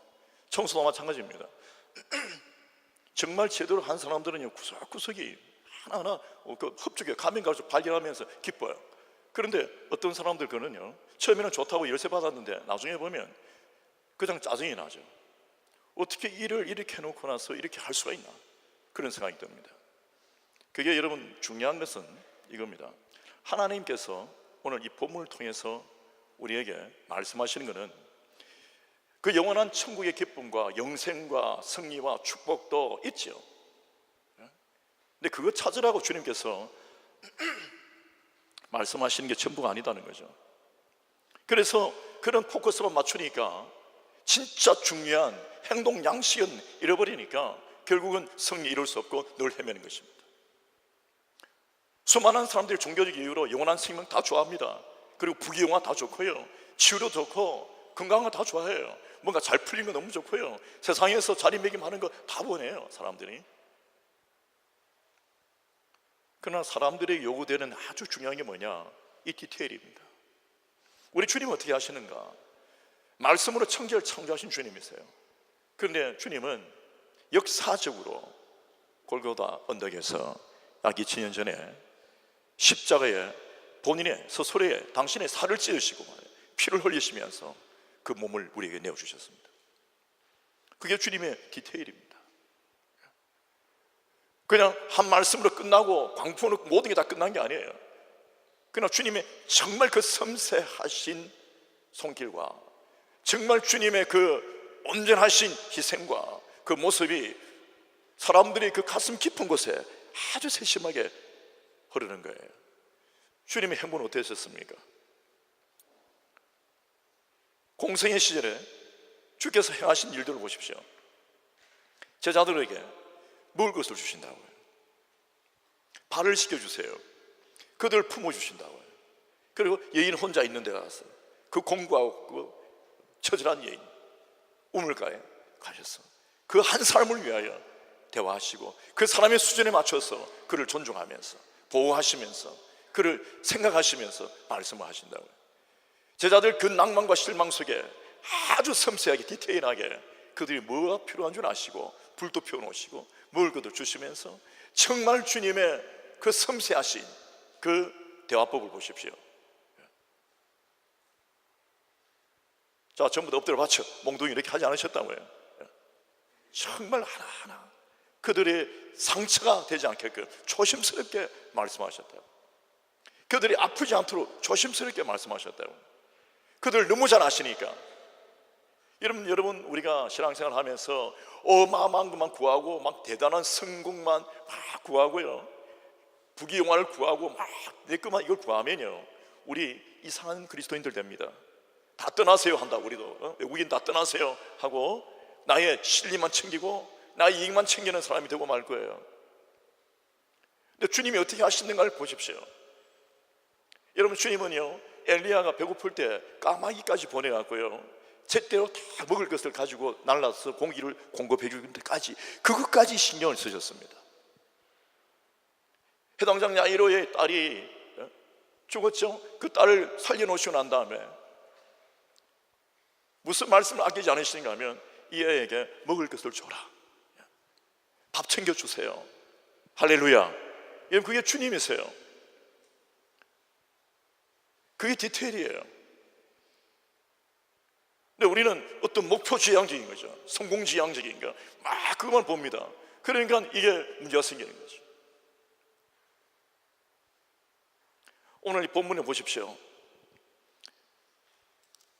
청소도 마찬가지입니다. 정말 제대로 한 사람들은 구석구석이 하나하나 흡족해 가면 갈수록 발견하면서 기뻐요. 그런데 어떤 사람들 그는요, 처음에는 좋다고 열쇠 받았는데 나중에 보면 그냥 짜증이 나죠. 어떻게 일을 이렇게 해놓고 나서 이렇게 할 수가 있나, 그런 생각이 듭니다. 그게 여러분 중요한 것은 이겁니다. 하나님께서 오늘 이 본문을 통해서 우리에게 말씀하시는 것은 그 영원한 천국의 기쁨과 영생과 승리와 축복도 있지요. 근데 그거 찾으라고 주님께서 말씀하시는 게 전부가 아니다는 거죠. 그래서 그런 포커스만 맞추니까 진짜 중요한 행동 양식은 잃어버리니까 결국은 승리 이룰 수 없고 늘 헤매는 것입니다. 수많은 사람들이 종교적 이유로 영원한 생명 다 좋아합니다. 그리고 부귀영화 다 좋고요, 치유도 좋고 건강한 거 다 좋아해요. 뭔가 잘 풀린 거 너무 좋고요, 세상에서 자리매김하는 거 다 원해요, 사람들이. 그러나 사람들에게 요구되는 아주 중요한 게 뭐냐, 이 디테일입니다. 우리 주님은 어떻게 하시는가? 말씀으로 천지를 창조하신 주님이세요. 그런데 주님은 역사적으로 골고다 언덕에서 약 2000년 전에 십자가에 본인의 스스로의 당신의 살을 찢으시고 피를 흘리시면서 그 몸을 우리에게 내어주셨습니다. 그게 주님의 디테일입니다. 그냥 한 말씀으로 끝나고 광풍으로 모든 게 다 끝난 게 아니에요. 그러나 주님의 정말 그 섬세하신 손길과 정말 주님의 그 온전하신 희생과 그 모습이 사람들이 그 가슴 깊은 곳에 아주 세심하게 흐르는 거예요. 주님의 행보는 어떠셨습니까? 공생의 시절에 주께서 행하신 일들을 보십시오. 제자들에게 먹을 것을 주신다고요. 발을 씻겨주세요. 그들 품어주신다고요. 그리고 여인 혼자 있는 데 가서 그 공부하고 그 처절한 여인 우물가에 가셔서 그 한 사람을 위하여 대화하시고 그 사람의 수준에 맞춰서 그를 존중하면서 보호하시면서 그를 생각하시면서 말씀을 하신다고요. 제자들 그 낭만과 실망 속에 아주 섬세하게 디테일하게 그들이 뭐가 필요한 줄 아시고 불도 피워놓으시고 먹을 것도 주시면서 정말 주님의 그 섬세하신 그 대화법을 보십시오. 자, 전부 다 엎드려 받쳐 몽둥이 이렇게 하지 않으셨다고요. 정말 하나하나 그들의 상처가 되지 않게끔 조심스럽게 말씀하셨다고. 그들이 아프지 않도록 조심스럽게 말씀하셨다고. 그들 너무 잘 아시니까. 여러분 우리가 신앙생활 하면서 어마어마한 것만 구하고 막 대단한 성공만 막 구하고요, 부귀영화를 구하고 막 내 것만 이걸 구하면요, 우리 이상한 그리스도인들 됩니다. 다 떠나세요 한다고. 우리도 외국인 다 떠나세요 하고 나의 실리만 챙기고 나의 이익만 챙기는 사람이 되고 말 거예요. 근데 주님이 어떻게 하시는가를 보십시오. 여러분, 주님은요 엘리야가 배고플 때 까마귀까지 보내갖고요 제때로 다 먹을 것을 가지고 날라서 공기를 공급해 주는 데까지 그것까지 신경을 쓰셨습니다. 해당장 야이로의 딸이 죽었죠. 그 딸을 살려놓으시고 난 다음에 무슨 말씀을 아끼지 않으시는가 하면 이 애에게 먹을 것을 줘라, 밥 챙겨주세요. 할렐루야. 여러분, 그게 주님이세요. 그게 디테일이에요. 근데 우리는 어떤 목표 지향적인 거죠. 성공 지향적인 거 막 그것만 봅니다. 그러니까 이게 문제가 생기는 거죠. 오늘 이 본문에 보십시오.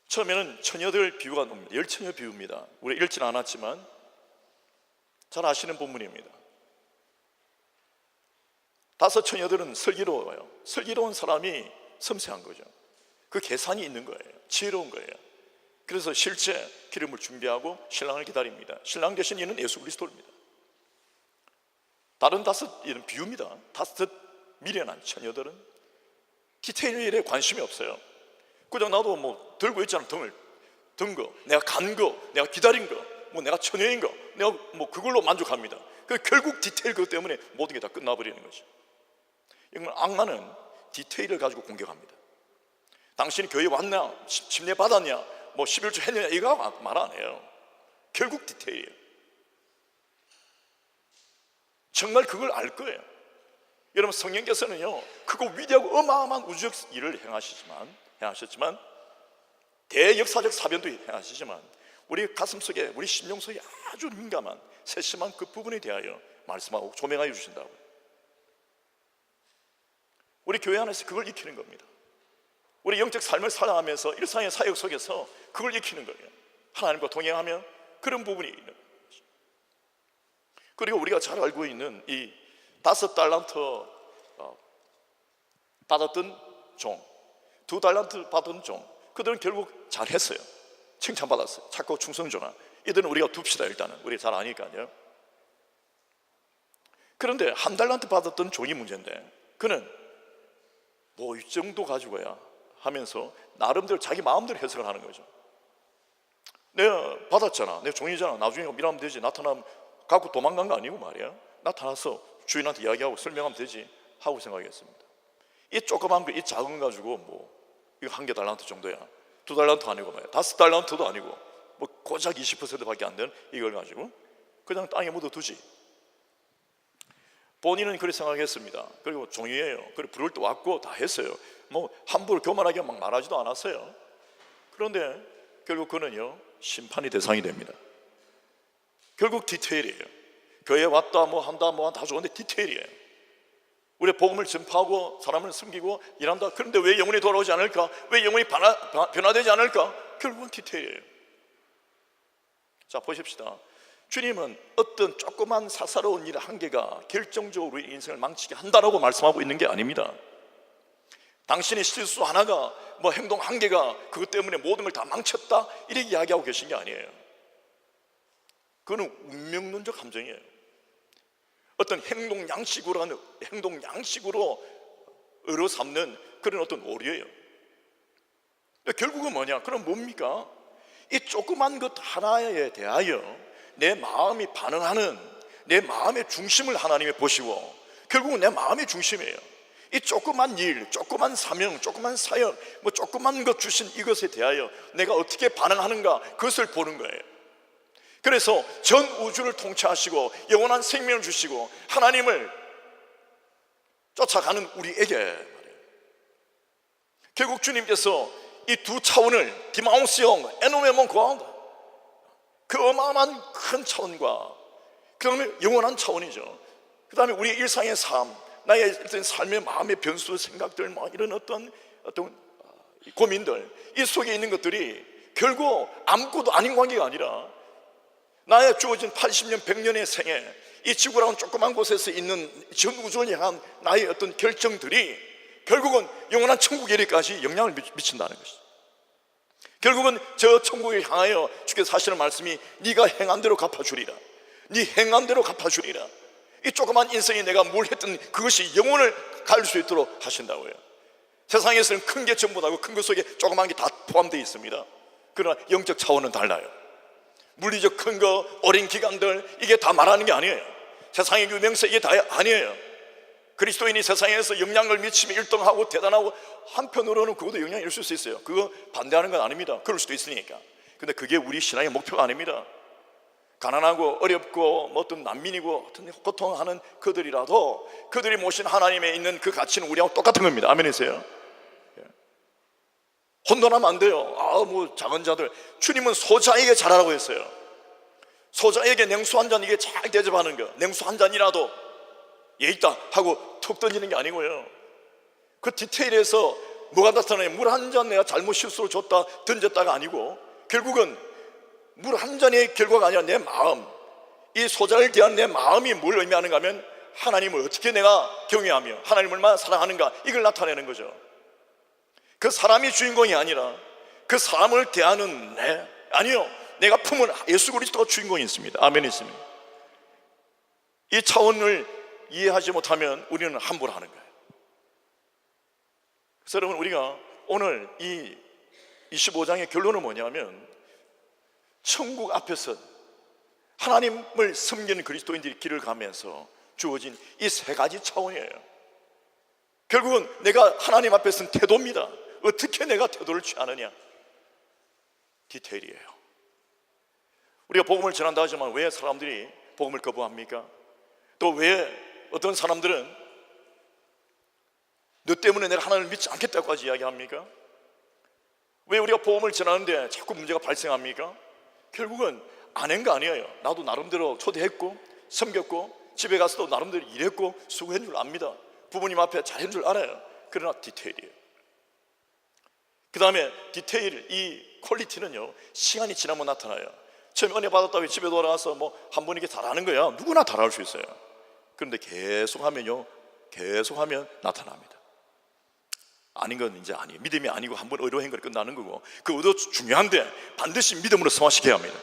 처음에는 처녀들 비유가 나옵니다. 열처녀 비유입니다. 우리 읽지는 않았지만 잘 아시는 본문입니다. 5 처녀들은 슬기로워요. 슬기로운 사람이 섬세한 거죠. 그 계산이 있는 거예요. 지혜로운 거예요. 그래서 실제 기름을 준비하고 신랑을 기다립니다. 신랑 대신 이는 예수 그리스도입니다. 다른 5 이는 비유입니다. 5 미련한 처녀들은 디테일에 관심이 없어요. 그냥 나도 뭐 들고 있잖아. 든 거, 내가 간 거, 내가 기다린 거, 뭐 내가 처녀인 거, 내가 뭐 그걸로 만족합니다. 결국 디테일 그것 때문에 모든 게 다 끝나버리는 거죠. 이건 악마는 디테일을 가지고 공격합니다. 당신이 교회 왔냐, 침례 받았냐, 뭐 11조 했느냐, 이거 말 안 해요. 결국 디테일이에요. 정말 그걸 알 거예요. 여러분, 성령께서는요 크고 위대하고 어마어마한 우주적 일을 행하셨지만 대역사적 사변도 행하시지만 우리 가슴속에, 우리 심령속에 아주 민감한 세심한 그 부분에 대하여 말씀하고 조명하여 주신다고요. 우리 교회 안에서 그걸 익히는 겁니다. 우리 영적 삶을 살아가면서 일상의 사역 속에서 그걸 익히는 거예요. 하나님과 동행하며 그런 부분이 있는 거예요. 그리고 우리가 잘 알고 있는 이 5달란트 받았던 종, 2달란트 받은 종, 그들은 결국 잘했어요. 칭찬받았어요. 착고 충성조나. 이들은 우리가 둡시다. 일단은 우리 잘 아니까요. 그런데 1달란트 받았던 종이 문제인데, 그는 뭐 이 정도 가지고야 하면서 나름대로 자기 마음대로 해석을 하는 거죠. 내가 받았잖아, 내 종이잖아, 나중에 일하면 되지, 나타나면 갖고 도망간 거 아니고 말이야. 나타나서 주인한테 이야기하고 설명하면 되지 하고 생각했습니다. 이 조그만 거, 이 작은 거 가지고 뭐 이거 1개 달란트 정도야, 2달란트 아니고 말이야, 5달란트도 아니고 뭐 고작 20%밖에 안 되는 이걸 가지고 그냥 땅에 묻어두지. 본인은 그렇게 생각했습니다. 그리고 종이에요. 그리고 부를 때 왔고 다 했어요. 뭐 함부로 교만하게 막 말하지도 않았어요. 그런데 결국 그는요, 심판의 대상이 됩니다. 결국 디테일이에요. 교회에 왔다 뭐 한다 뭐 다 좋은데 디테일이에요. 우리 복음을 전파하고 사람을 섬기고 일한다. 그런데 왜 영혼이 돌아오지 않을까? 왜 영혼이 변화되지 않을까? 결국은 디테일이에요. 자, 보십시다. 주님은 어떤 조그만 사사로운 일 한 개가 결정적으로 우리 인생을 망치게 한다라고 말씀하고 있는 게 아닙니다. 당신의 실수 하나가, 뭐 행동 한 개가 그것 때문에 모든 걸 다 망쳤다, 이렇게 이야기하고 계신 게 아니에요. 그거는 운명론적 함정이에요. 어떤 행동 양식으로 의로 삼는 그런 어떤 오류예요. 결국은 뭐냐? 그럼 뭡니까? 이 조그만 것 하나에 대하여 내 마음이 반응하는, 내 마음의 중심을 하나님이 보시고, 결국은 내 마음의 중심이에요. 이 조그만 일, 조그만 사명, 조그만 사역, 뭐 조그만 것 주신 이것에 대하여 내가 어떻게 반응하는가, 그것을 보는 거예요. 그래서 전 우주를 통치하시고 영원한 생명을 주시고 하나님을 쫓아가는 우리에게 말이에요. 결국 주님께서 이 두 차원을 디마운스형, 에노메몬 고아운다, 그 어마어마한 큰 차원과 그 다음에 영원한 차원이죠. 그 다음에 우리의 일상의 삶, 나의 어떤 삶의 마음의 변수, 생각들, 뭐 이런 어떤 고민들, 이 속에 있는 것들이 결국 아무것도 아닌 관계가 아니라 나의 주어진 80년, 100년의 생애, 이 지구라는 조그만 곳에서 있는 전 우주를 향한 나의 어떤 결정들이 결국은 영원한 천국에 이르기까지 영향을 미친다는 것이죠. 결국은 저 천국을 향하여 주께서 하시는 말씀이 네가 행한 대로 갚아주리라, 네 행한 대로 갚아주리라. 이 조그만 인생에 내가 뭘 했든 그것이 영혼을 갈 수 있도록 하신다고요. 세상에서는 큰 게 전부 다고 큰 것 속에 조그만 게 다 포함되어 있습니다. 그러나 영적 차원은 달라요. 물리적 큰 거, 어린 기관들, 이게 다 말하는 게 아니에요. 세상의 유명세, 이게 다 아니에요. 그리스도인이 세상에서 영향을 미치며 1등하고 대단하고, 한편으로는 그것도 영향을 줄 수 있어요. 그거 반대하는 건 아닙니다. 그럴 수도 있으니까. 근데 그게 우리 신앙의 목표가 아닙니다. 가난하고 어렵고 뭐 어떤 난민이고 어떤 고통하는 그들이라도 그들이 모신 하나님에 있는 그 가치는 우리하고 똑같은 겁니다. 아멘이세요? 혼돈하면 안 돼요. 뭐 작은 자들, 주님은 소자에게 잘하라고 했어요. 소자에게 냉수 한 잔 이게 잘 대접하는 거, 냉수 한 잔이라도 예 있다 하고 툭 던지는 게 아니고요. 그 디테일에서 뭐가 나타나요? 물 한 잔 내가 잘못 실수로 줬다 던졌다가 아니고, 결국은 물 한 잔의 결과가 아니라 내 마음, 이 소자를 대한 내 마음이 뭘 의미하는가 하면 하나님을 어떻게 내가 경외하며 하나님을 얼마나 사랑하는가, 이걸 나타내는 거죠. 그 사람이 주인공이 아니라 그 사람을 대하는 아니요, 내가 품은 예수 그리스도가 주인공이 있습니다. 아멘. 있습니다. 이 차원을 이해하지 못하면 우리는 함부로 하는 거예요. 그래서 여러분, 우리가 오늘 이 25장의 결론은 뭐냐면, 천국 앞에서 하나님을 섬기는 그리스도인들이 길을 가면서 주어진 이 세 가지 차원이에요. 결국은 내가 하나님 앞에 쓴 태도입니다. 어떻게 내가 태도를 취하느냐, 디테일이에요. 우리가 복음을 전한다 하지만 왜 사람들이 복음을 거부합니까? 또 왜 어떤 사람들은 너 때문에 내가 하나님을 믿지 않겠다고까지 이야기합니까? 왜 우리가 복음을 전하는데 자꾸 문제가 발생합니까? 결국은 안 한 거 아니에요. 나도 나름대로 초대했고 섬겼고 집에 가서도 나름대로 일했고 수고한 줄 압니다. 부모님 앞에 잘한 줄 알아요. 그러나 디테일이에요. 그 다음에 디테일, 이 퀄리티는요 시간이 지나면 나타나요. 처음에 은혜 받았다고 집에 돌아가서 뭐 한 번 이렇게 잘하는 거야. 누구나 잘할 수 있어요. 그런데 계속하면요, 계속하면 나타납니다. 아닌 건 이제 아니에요. 믿음이 아니고 한 번 의도한 걸 끝나는 거고, 그 의도 중요한데 반드시 믿음으로 승화시켜야 합니다.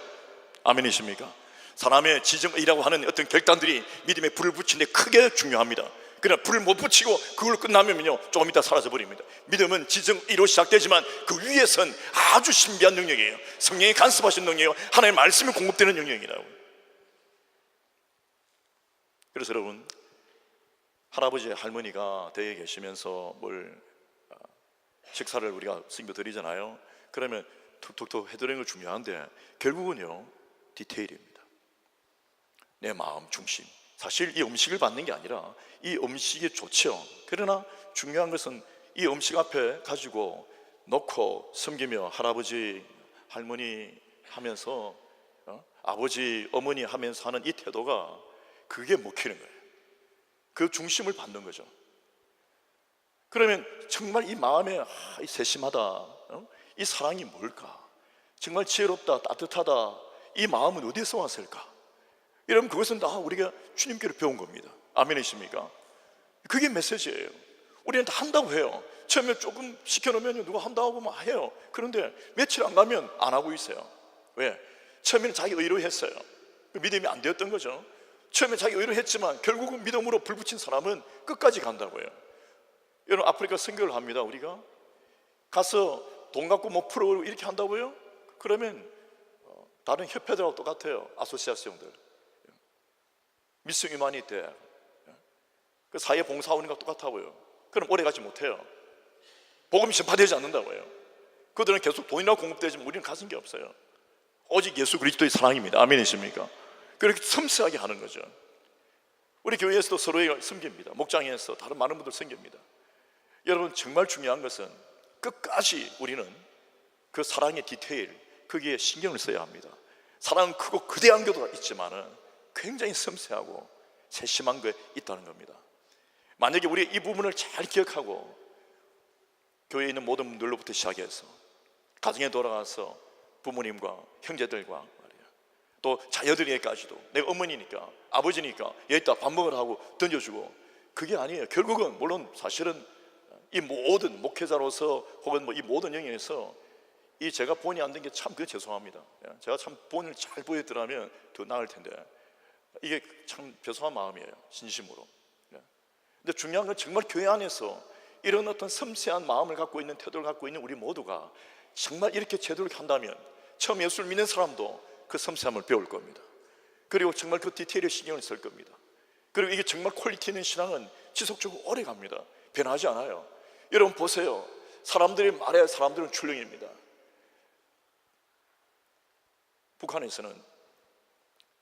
아멘이십니까? 사람의 지정의라고 하는 어떤 결단들이 믿음에 불을 붙이는데 크게 중요합니다. 그러나 불을 못 붙이고 그걸 끝나면요 조금 이따 사라져 버립니다. 믿음은 지정의로 시작되지만 그 위에선 아주 신비한 능력이에요. 성령이 간섭하신 능력이에요. 하나님의 말씀이 공급되는 능력이라고. 그래서 여러분, 할아버지 할머니가 댁에 계시면서 식사를 우리가 스님도 드리잖아요. 그러면 툭툭툭 해드리는 거 중요한데 결국은요 디테일입니다. 내 마음 중심. 사실 이 음식을 받는 게 아니라 이 음식이 좋죠. 그러나 중요한 것은 이 음식 앞에 가지고 놓고 섬기며 할아버지 할머니 하면서 아버지 어머니 하면서 하는 이 태도가 그게 먹히는 거예요. 그 중심을 받는 거죠. 그러면 정말 이 마음에 이 세심하다, 이 사랑이 뭘까, 정말 지혜롭다, 따뜻하다, 이 마음은 어디서 왔을까? 여러분, 그것은 다 우리가 주님께로 배운 겁니다. 아멘이십니까? 그게 메시지예요. 우리는 다 한다고 해요. 처음에 조금 시켜놓으면 누가 한다고 막 해요. 그런데 며칠 안 가면 안 하고 있어요. 왜? 처음에는 자기 의로 했어요. 믿음이 안 되었던 거죠. 처음에 자기 의로 했지만 결국은 믿음으로 불 붙인 사람은 끝까지 간다고요. 여러분, 아프리카 선교를 합니다. 우리가 가서 돈 갖고 뭐 프로 이렇게 한다고요? 그러면 다른 협회들하고 똑같아요. 아소시아시온들, 미스 유마니테, 그 사회 봉사원과 똑같다고요. 그럼 오래 가지 못해요. 복음이 전파되지 않는다고요. 그들은 계속 돈이나 공급되지만 우리는 가진 게 없어요. 오직 예수 그리스도의 사랑입니다. 아멘이십니까? 그렇게 섬세하게 하는 거죠. 우리 교회에서도 서로에게 섬깁니다. 목장에서 다른 많은 분들 섬깁니다. 여러분, 정말 중요한 것은 끝까지 우리는 그 사랑의 디테일, 거기에 신경을 써야 합니다. 사랑은 크고 거대한 것도 있지만은 굉장히 섬세하고 세심한 게 있다는 겁니다. 만약에 우리가 이 부분을 잘 기억하고 교회에 있는 모든 분들로부터 시작해서 가정에 돌아가서 부모님과 형제들과 말이야, 또 자녀들에게까지도 내가 어머니니까 아버지니까 여기다 밥 먹으라 하고 던져주고, 그게 아니에요. 결국은 물론 사실은 이 모든 목회자로서 혹은 뭐 이 모든 영역에서 이 제가 본의 안 된 게 참 그게 죄송합니다. 제가 참 본을 잘 보였더라면 더 나을 텐데 이게 참 죄송한 마음이에요, 진심으로. 근데 중요한 건 정말 교회 안에서 이런 어떤 섬세한 마음을 갖고 있는, 태도를 갖고 있는 우리 모두가 정말 이렇게 제대로 한다면 처음 예수를 믿는 사람도 그 섬세함을 배울 겁니다. 그리고 정말 그 디테일에 신경을 쓸 겁니다. 그리고 이게 정말 퀄리티 있는 신앙은 지속적으로 오래 갑니다. 변하지 않아요. 여러분 보세요. 사람들이 말해 사람들은 출렁입니다. 북한에서는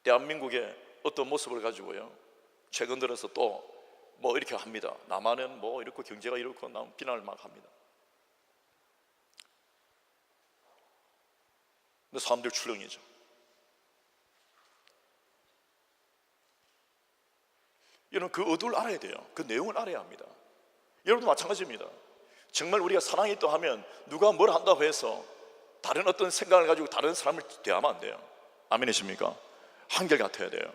대한민국의 어떤 모습을 가지고요, 최근 들어서 또 뭐 이렇게 합니다. 남한은 뭐 이렇고 경제가 이렇고 남 비난을 막 합니다. 근데 사람들 출렁이죠. 여러분, 그 의도를 알아야 돼요. 그 내용을 알아야 합니다. 여러분도 마찬가지입니다. 정말 우리가 사랑이 있다 하면 누가 뭘 한다고 해서 다른 어떤 생각을 가지고 다른 사람을 대하면 안 돼요. 아멘이십니까? 한결같아야 돼요.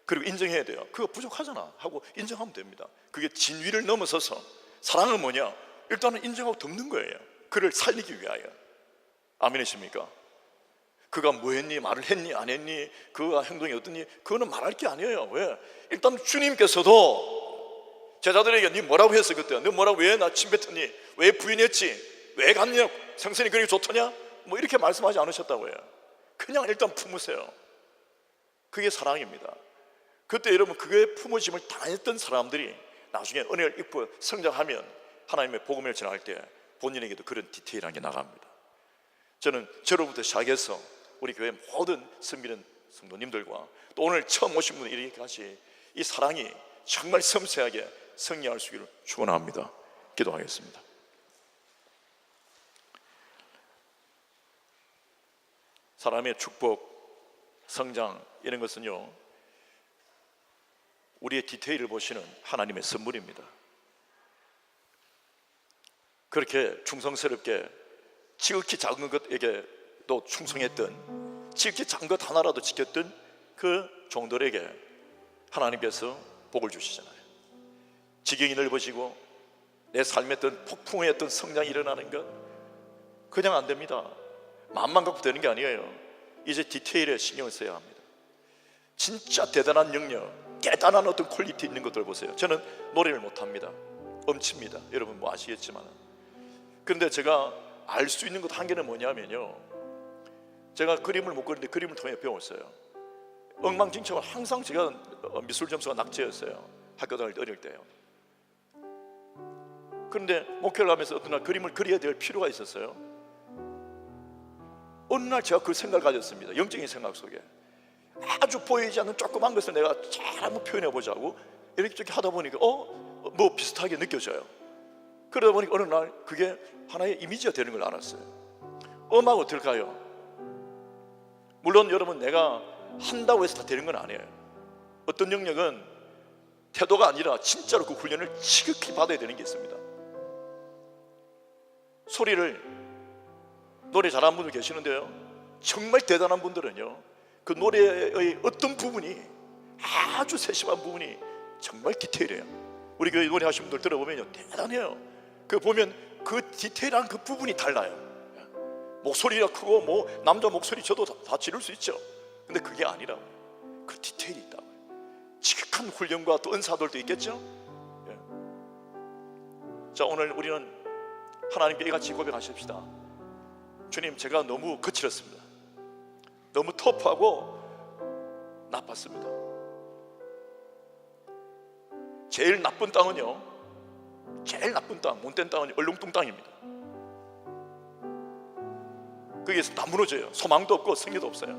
그리고 인정해야 돼요. 그거 부족하잖아 하고 인정하면 됩니다. 그게 진위를 넘어서서 사랑은 뭐냐? 일단은 인정하고 덮는 거예요. 그를 살리기 위하여. 아멘이십니까? 그가 뭐 했니? 말을 했니? 안 했니? 그가 행동이 어떠니? 그거는 말할 게 아니에요. 왜? 일단 주님께서도 제자들에게 네 뭐라고 했어 그때? 너 뭐라고, 왜 나 침 뱉었니? 왜 부인했지? 왜 갔냐? 생선이 그렇게 좋더냐? 뭐 이렇게 말씀하지 않으셨다고요. 그냥 일단 품으세요. 그게 사랑입니다. 그때 여러분, 그게 품어짐을 당했던 사람들이 나중에 은혜를 입고 성장하면 하나님의 복음을 전할 때 본인에게도 그런 디테일한 게 나갑니다. 저는 저로부터 시작해서 우리 교회 모든 섬기는 성도님들과 또 오늘 처음 오신 분들 이렇게까지 이 사랑이 정말 섬세하게 성리할 수 있기를 축원합니다. 기도하겠습니다. 사람의 축복, 성장 이런 것은요, 우리의 디테일을 보시는 하나님의 선물입니다. 그렇게 충성스럽게 지극히 작은 것에게도 충성했던, 지극히 작은 것 하나라도 지켰던 그 종들에게 하나님께서 복을 주시잖아요. 지경이 넓어지고 내 삶에 어떤 폭풍의 어떤 성장이 일어나는 것, 그냥 안 됩니다. 마음만 갖고 되는 게 아니에요. 이제 디테일에 신경을 써야 합니다. 진짜 대단한 영역, 대단한 어떤 퀄리티 있는 것들 보세요. 저는 노래를 못합니다. 엄칩니다. 여러분 뭐 아시겠지만. 그런데 제가 알 수 있는 것 한계는 뭐냐면요, 제가 그림을 못 그리는데 그림을 통해 배웠어요. 엉망진창으로 항상 제가 미술 점수가 낙제였어요. 학교 다닐 때 어릴 때요. 그런데 목회를 하면서 어떤 날 그림을 그려야 될 필요가 있었어요. 어느 날 제가 그 생각을 가졌습니다. 영적인 생각 속에 아주 보이지 않는 조그만 것을 내가 잘 한번 표현해 보자고 이렇게 하다 보니까 뭐 비슷하게 느껴져요. 그러다 보니까 어느 날 그게 하나의 이미지가 되는 걸 알았어요. 음악 어떨까요? 물론 여러분, 내가 한다고 해서 다 되는 건 아니에요. 어떤 영역은 태도가 아니라 진짜로 그 훈련을 지극히 받아야 되는 게 있습니다. 소리를, 노래 잘하는 분들 계시는데요, 정말 대단한 분들은요, 그 노래의 어떤 부분이, 아주 세심한 부분이 정말 디테일해요. 우리 교회 노래하시는 분들 들어보면요, 대단해요. 그 보면 그 디테일한 그 부분이 달라요. 목소리가 크고 뭐 남자 목소리 저도 다 지를 수 있죠. 근데 그게 아니라 그 디테일이 있다고요. 지극한 훈련과 또 은사들도 있겠죠. 예. 자, 오늘 우리는 하나님께 이같이 고백하십시다. 주님, 제가 너무 거칠었습니다. 너무 터프하고 나빴습니다. 제일 나쁜 땅은요, 제일 나쁜 땅, 못된 땅은 얼렁뚱 땅입니다. 거기에서 다 무너져요. 소망도 없고 승리도 없어요.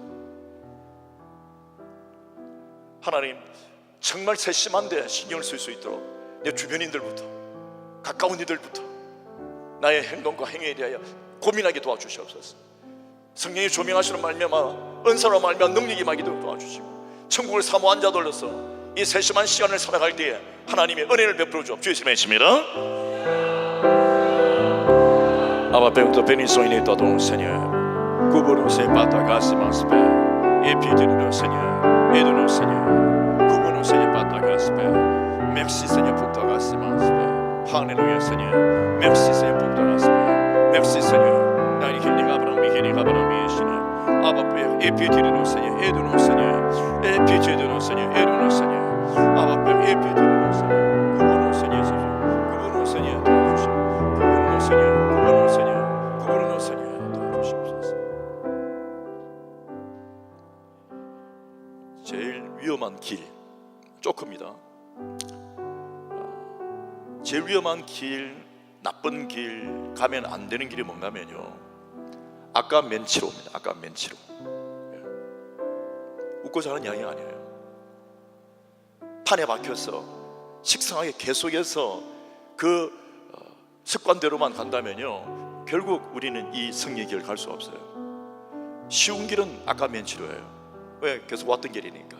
하나님, 정말 세심한데 신경을 쓸 수 있도록 내 주변인들부터, 가까운 이들부터 나의 행동과 행위에 대하여 고민하게 도와주시옵소서. 성령이 조명하시는 말미암아 은사로 말미암아 능력이 임하기도 도와주시고, 천국을 사모한 자들로서 이 세심한 시간을 살아갈 때에 하나님의 은혜를 베풀어 주옵소서. 주의 이름에 있습니다. Aba pergunta bendições todo o Senhor. Cubra o Senhor para graça mais pé. E pedido do Senhor, e do Senhor. Cubra o Senhor para graça pé. Merci Seigneur pour ta grâce mais pé. Alléluia Seigneur. Merci Seigneur pour ta grâce pé. Merci Seigneur. 나니 힘이 가버럼 미히니 가버럼 미시나. Aba Père, et pitié de nous Seigneur, et de nous Seigneur. Et pitié de nous Seigneur, et de nous Seigneur. Aba Père, et pitié de nous Seigneur. Cubra o Senhor Jésus. Cubra o Senhor 도와주시오. Cubra o Senhor. Cubra o Senhor. Cubra o Senhor 도와주시옵소서. 제일 위험한 길, 조금이다. 제일 위험한 길, 나쁜 길, 가면 안 되는 길이 뭔가면요, 아까 맨치로입니다. 아까 맨치로. 웃고자 하는 이야기가 아니에요. 판에 박혀서 식상하게 계속해서 그 습관대로만 간다면요, 결국 우리는 이 승리의 길을 갈 수 없어요. 쉬운 길은 아까 맨치로예요. 왜? 계속 왔던 길이니까.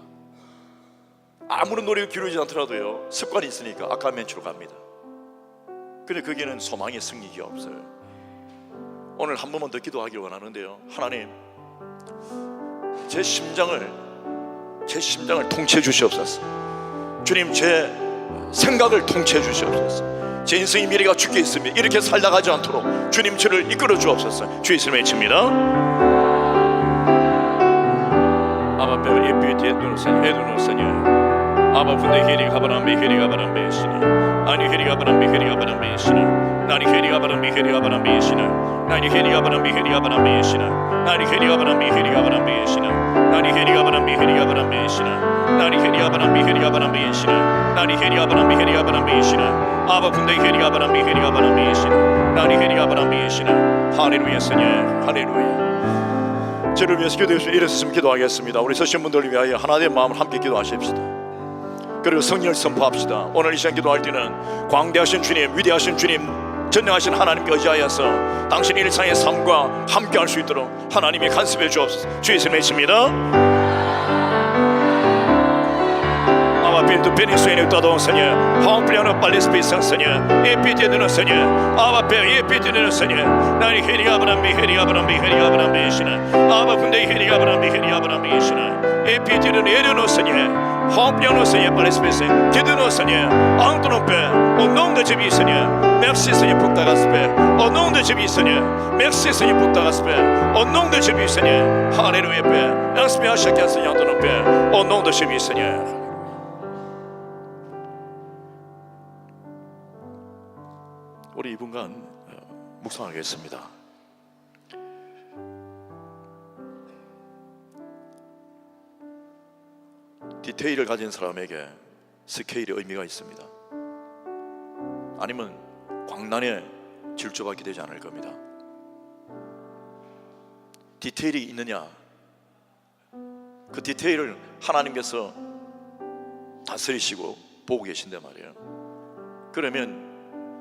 아무런 노력이 기울이지 않더라도요, 습관이 있으니까 아까 맨치로 갑니다. 근데 거기에는 소망의 승리가 없어요. 오늘 한 번만 더 기도하기를 원하는데요, 하나님, 제 심장을 통치해 주시옵소서. 주님, 제 생각을 통치해 주시옵소서. 제 인생의 미래가 주께 있으며 이렇게 살다가지 않도록 주님 저를 이끌어 주옵소서. 주의 이름을 외칩니다. 아바 뼈 예비에 해두는 Señor. 아바 분대 헤리가 바람비 헤리가 바람비 시네. 아니 헤리가 바람비 헤리가 바람비 시네. 나니 헤리가 바람비 헤리가 바람비 시네. 나니 헤리가 바람비 헤리가 바람비 시네. 나니 헤리가 바람비 헤리가 바람비 시네. 나니 헤리가 바람비 헤리가 바람비 시네. 나니 헤리가 바람비 헤리가 바람비 시네. 나니 헤리가 바람비 헤리가 바람비 시네. 아바 분대 헤리가 바람비 헤리가 바람비 시네. 나니 헤리가 바람비 시네. 할렐루야 Señor. 할렐루야. 저를 위해서 기도해 주시면 일어섰으면 기도하겠습니다. 우리 서신 분들을 위하여 하나님의 마음을 함께 기도하십시다. 그리고 성령을 선포합시다. 오늘 이 시간 기도할 때는 광대하신 주님, 위대하신 주님, 전능하신 하나님께 의지하여서 당신 일상의 삶과 함께 할 수 있도록 하나님이 간섭해 주옵소서. 주의 이름에 외칩니다. Pintu peni suene todo Seigneur, remplis-nous par l'Esprit Saint Seigneur, et pitié de nous Seigneur, Abba Père, et pitié de nous Seigneur, Nani heri Abraham, Shina, Abba Kunde heri Abraham, Shina, et pitié de nous Seigneur, remplis-nous Seigneur par l'Esprit Saint, que de nous Seigneur, en ton Père, au nom de Jésus Seigneur, merci Seigneur pour ta grâce Père, au nom de Jésus Seigneur, merci Seigneur pour ta grâce Père, au nom de Jésus Seigneur, Alléluia Père, inspire à chacun Seigneur ton Père, au nom de Jésus Seigneur. 우리 2분간 묵상하겠습니다. 디테일을 가진 사람에게 스케일의 의미가 있습니다. 아니면 광란에 질주받게 되지 않을 겁니다. 디테일이 있느냐, 그 디테일을 하나님께서 다스리시고 보고 계신단 말이에요. 그러면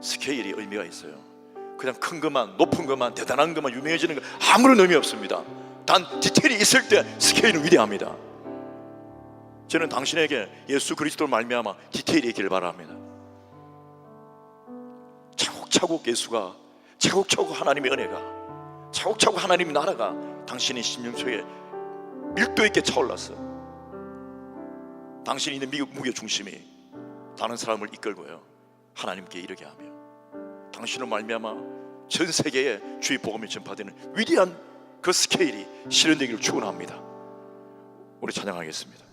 스케일이 의미가 있어요. 그냥 큰 것만, 높은 것만, 대단한 것만, 유명해지는 것 아무런 의미 없습니다. 단 디테일이 있을 때 스케일은 위대합니다. 저는 당신에게 예수 그리스도를 말미암아 디테일이 있기를 바랍니다. 차곡차곡 예수가, 차곡차곡 하나님의 은혜가, 차곡차곡 하나님의 나라가 당신의 심령 속에 밀도 있게 차올랐어. 당신이 있는 무게 중심이 다른 사람을 이끌고요, 하나님께 이르게 하며 당신을 말미암아 전 세계에 주의 복음이 전파되는 위대한 그 스케일이 실현되기를 축원합니다. 우리 찬양하겠습니다.